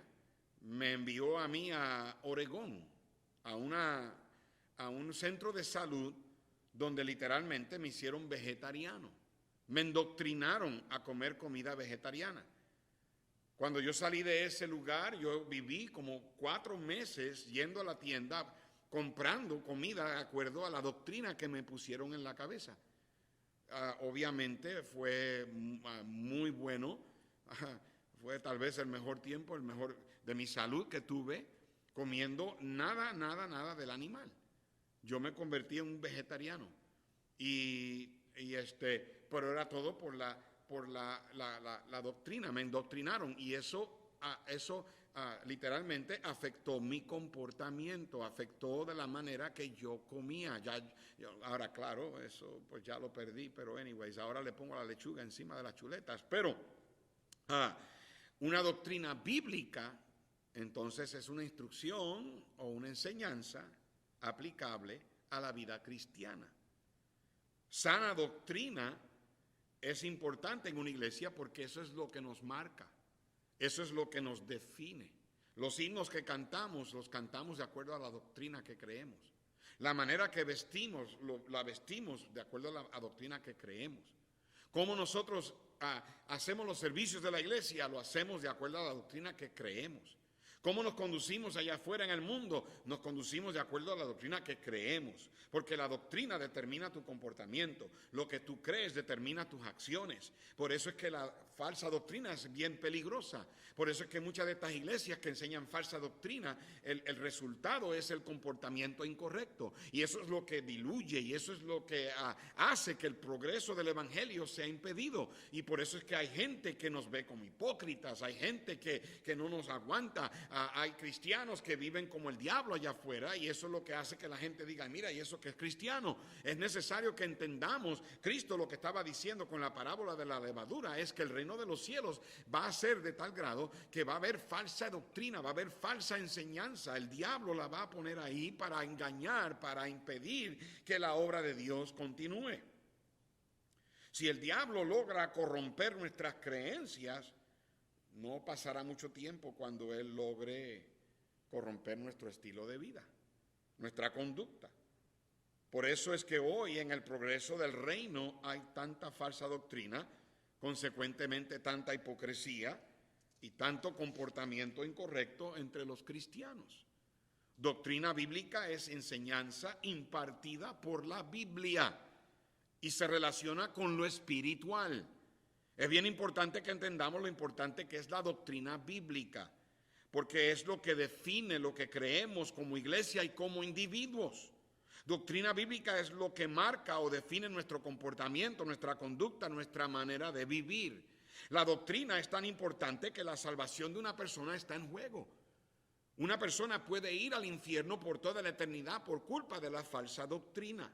S1: me envió a mí a Oregón, a un centro de salud donde literalmente me hicieron vegetariano. Me endoctrinaron a comer comida vegetariana. Cuando yo salí de ese lugar, yo viví como 4 meses yendo a la tienda comprando comida de acuerdo a la doctrina que me pusieron en la cabeza. Obviamente fue muy bueno, fue tal vez el mejor tiempo, el mejor de mi salud que tuve, comiendo nada del animal. Yo me convertí en un vegetariano, pero era todo por la doctrina, me endoctrinaron y eso literalmente afectó mi comportamiento, afectó de la manera que yo comía. Ahora, claro, eso pues ya lo perdí, pero anyways, ahora le pongo la lechuga encima de las chuletas. Pero una doctrina bíblica, entonces, es una instrucción o una enseñanza aplicable a la vida cristiana. Sana doctrina es importante en una iglesia porque eso es lo que nos marca. Eso es lo que nos define. Los himnos que cantamos, los cantamos de acuerdo a la doctrina que creemos. La manera que vestimos, la vestimos de acuerdo a la doctrina que creemos. Cómo nosotros hacemos los servicios de la iglesia, lo hacemos de acuerdo a la doctrina que creemos. Cómo nos conducimos allá afuera en el mundo, nos conducimos de acuerdo a la doctrina que creemos. Porque la doctrina determina tu comportamiento. Lo que tú crees determina tus acciones. Por eso es que la falsa doctrina es bien peligrosa. Por eso es que muchas de estas iglesias que enseñan falsa doctrina, el resultado es el comportamiento incorrecto. Y eso es lo que diluye y eso es lo que hace que el progreso del evangelio sea impedido. Y por eso es que hay gente que nos ve como hipócritas, hay gente que no nos aguanta. Hay cristianos que viven como el diablo allá afuera y eso es lo que hace que la gente diga, mira, ¿y eso que es cristiano? Es necesario que entendamos, Cristo lo que estaba diciendo con la parábola de la levadura es que el reino de los cielos va a ser de tal grado que va a haber falsa doctrina, va a haber falsa enseñanza. El diablo la va a poner ahí para engañar, para impedir que la obra de Dios continúe. Si el diablo logra corromper nuestras creencias, no pasará mucho tiempo cuando él logre corromper nuestro estilo de vida, nuestra conducta. Por eso es que hoy en el progreso del reino hay tanta falsa doctrina, consecuentemente tanta hipocresía y tanto comportamiento incorrecto entre los cristianos. Doctrina bíblica es enseñanza impartida por la Biblia y se relaciona con lo espiritual. Es bien importante que entendamos lo importante que es la doctrina bíblica, porque es lo que define lo que creemos como iglesia y como individuos. Doctrina bíblica es lo que marca o define nuestro comportamiento, nuestra conducta, nuestra manera de vivir. La doctrina es tan importante que la salvación de una persona está en juego. Una persona puede ir al infierno por toda la eternidad por culpa de la falsa doctrina.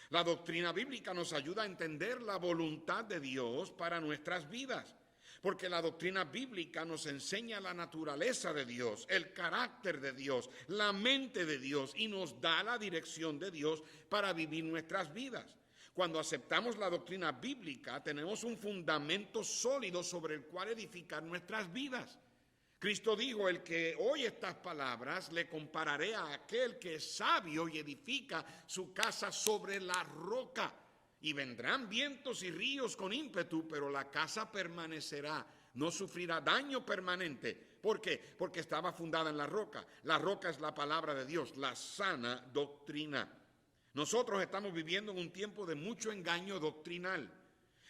S1: La doctrina bíblica nos ayuda a entender la voluntad de Dios para nuestras vidas, porque la doctrina bíblica nos enseña la naturaleza de Dios, el carácter de Dios, la mente de Dios y nos da la dirección de Dios para vivir nuestras vidas. Cuando aceptamos la doctrina bíblica, tenemos un fundamento sólido sobre el cual edificar nuestras vidas. Cristo dijo: el que oye estas palabras le compararé a aquel que es sabio y edifica su casa sobre la roca. Y vendrán vientos y ríos con ímpetu, pero la casa permanecerá, no sufrirá daño permanente. ¿Por qué? Porque estaba fundada en la roca. La roca es la palabra de Dios, la sana doctrina. Nosotros estamos viviendo en un tiempo de mucho engaño doctrinal.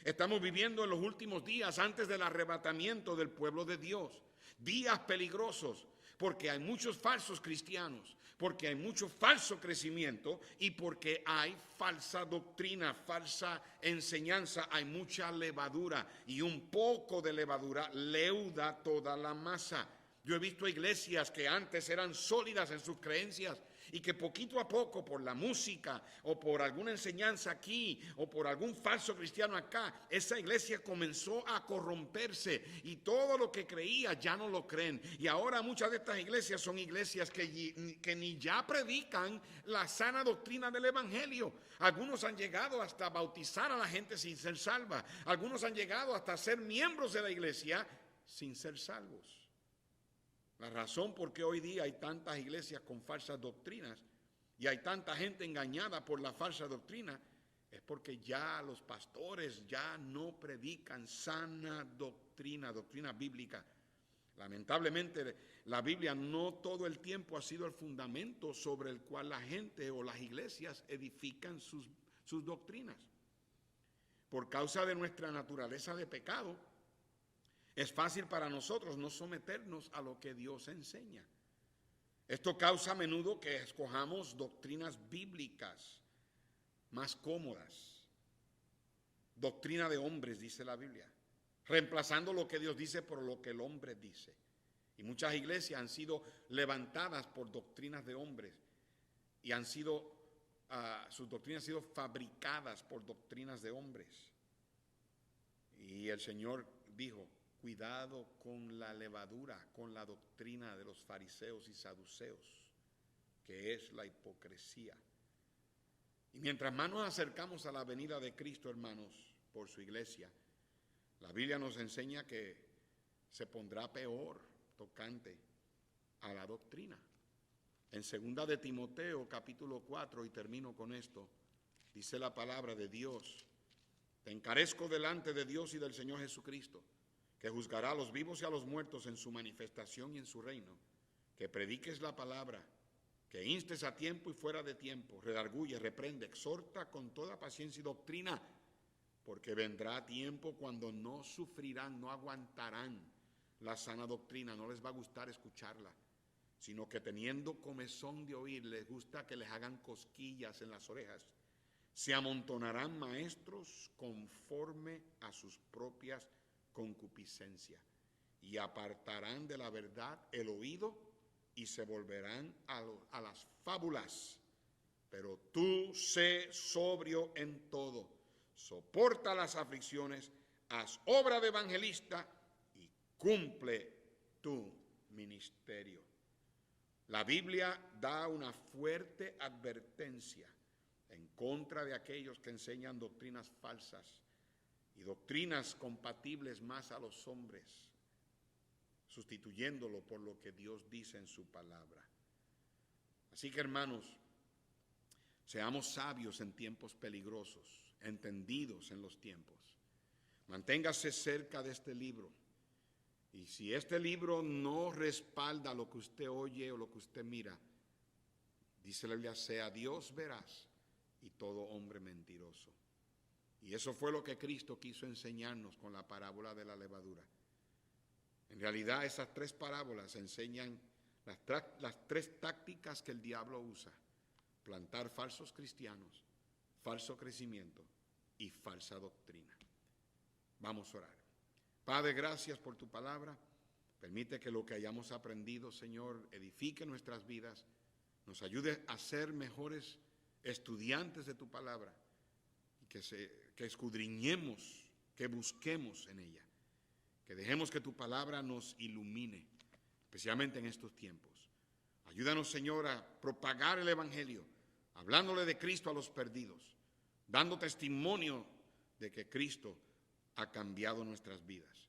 S1: Estamos viviendo en los últimos días antes del arrebatamiento del pueblo de Dios. Días peligrosos, porque hay muchos falsos cristianos, porque hay mucho falso crecimiento y porque hay falsa doctrina, falsa enseñanza, hay mucha levadura y un poco de levadura leuda toda la masa. Yo he visto iglesias que antes eran sólidas en sus creencias y que poquito a poco, por la música o por alguna enseñanza aquí o por algún falso cristiano acá, esa iglesia comenzó a corromperse y todo lo que creía ya no lo creen. Y ahora muchas de estas iglesias son iglesias que ni ya predican la sana doctrina del evangelio. Algunos han llegado hasta bautizar a la gente sin ser salva. Algunos han llegado hasta ser miembros de la iglesia sin ser salvos. La razón por qué hoy día hay tantas iglesias con falsas doctrinas y hay tanta gente engañada por la falsa doctrina es porque ya los pastores ya no predican sana doctrina, doctrina bíblica. Lamentablemente la Biblia no todo el tiempo ha sido el fundamento sobre el cual la gente o las iglesias edifican sus doctrinas. Por causa de nuestra naturaleza de pecado, es fácil para nosotros no someternos a lo que Dios enseña. Esto causa a menudo que escojamos doctrinas bíblicas más cómodas. Doctrina de hombres, dice la Biblia, reemplazando lo que Dios dice por lo que el hombre dice. Y muchas iglesias han sido levantadas por doctrinas de hombres y sus doctrinas han sido fabricadas por doctrinas de hombres. Y el Señor dijo: cuidado con la levadura, con la doctrina de los fariseos y saduceos, que es la hipocresía. Y mientras más nos acercamos a la venida de Cristo, hermanos, por su iglesia, la Biblia nos enseña que se pondrá peor tocante a la doctrina. En 2 de Timoteo, capítulo 4, y termino con esto, dice la palabra de Dios: te encarezco delante de Dios y del Señor Jesucristo, que juzgará a los vivos y a los muertos en su manifestación y en su reino, que prediques la palabra, que instes a tiempo y fuera de tiempo, redarguye, reprende, exhorta con toda paciencia y doctrina, porque vendrá tiempo cuando no sufrirán, no aguantarán la sana doctrina, no les va a gustar escucharla, sino que teniendo comezón de oír, les gusta que les hagan cosquillas en las orejas. Se amontonarán maestros conforme a sus propias concupiscencia y apartarán de la verdad el oído y se volverán a las fábulas. Pero tú sé sobrio en todo, soporta las aflicciones, haz obra de evangelista y cumple tu ministerio. La Biblia da una fuerte advertencia en contra de aquellos que enseñan doctrinas falsas y doctrinas compatibles más a los hombres, sustituyéndolo por lo que Dios dice en su palabra. Así que, hermanos, seamos sabios en tiempos peligrosos, entendidos en los tiempos. Manténgase cerca de este libro. Y si este libro no respalda lo que usted oye o lo que usted mira, dice la Biblia: sea Dios veraz y todo hombre mentiroso. Y eso fue lo que Cristo quiso enseñarnos con la parábola de la levadura. En realidad, esas tres parábolas enseñan las tres tácticas que el diablo usa plantar falsos cristianos, falso crecimiento y falsa doctrina. Vamos a orar. Padre, gracias por tu palabra. Permite que lo que hayamos aprendido, Señor, edifique nuestras vidas, nos ayude a ser mejores estudiantes de tu palabra y que escudriñemos, que busquemos en ella, que dejemos que tu palabra nos ilumine, especialmente en estos tiempos. Ayúdanos, Señor, a propagar el Evangelio, hablándole de Cristo a los perdidos, dando testimonio de que Cristo ha cambiado nuestras vidas.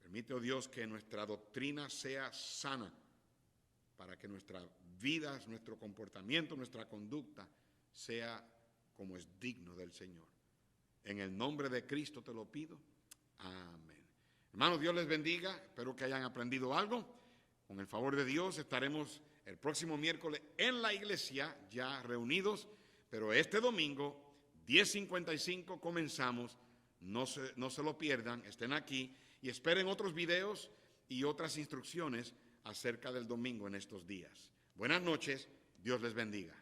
S1: Permite, oh Dios, que nuestra doctrina sea sana, para que nuestras vidas, nuestro comportamiento, nuestra conducta sea como es digno del Señor. En el nombre de Cristo te lo pido. Amén. Hermanos, Dios les bendiga. Espero que hayan aprendido algo. Con el favor de Dios estaremos el próximo miércoles en la iglesia, ya reunidos, pero este domingo, 10:55, comenzamos. No se lo pierdan, estén aquí y esperen otros videos y otras instrucciones acerca del domingo en estos días. Buenas noches, Dios les bendiga.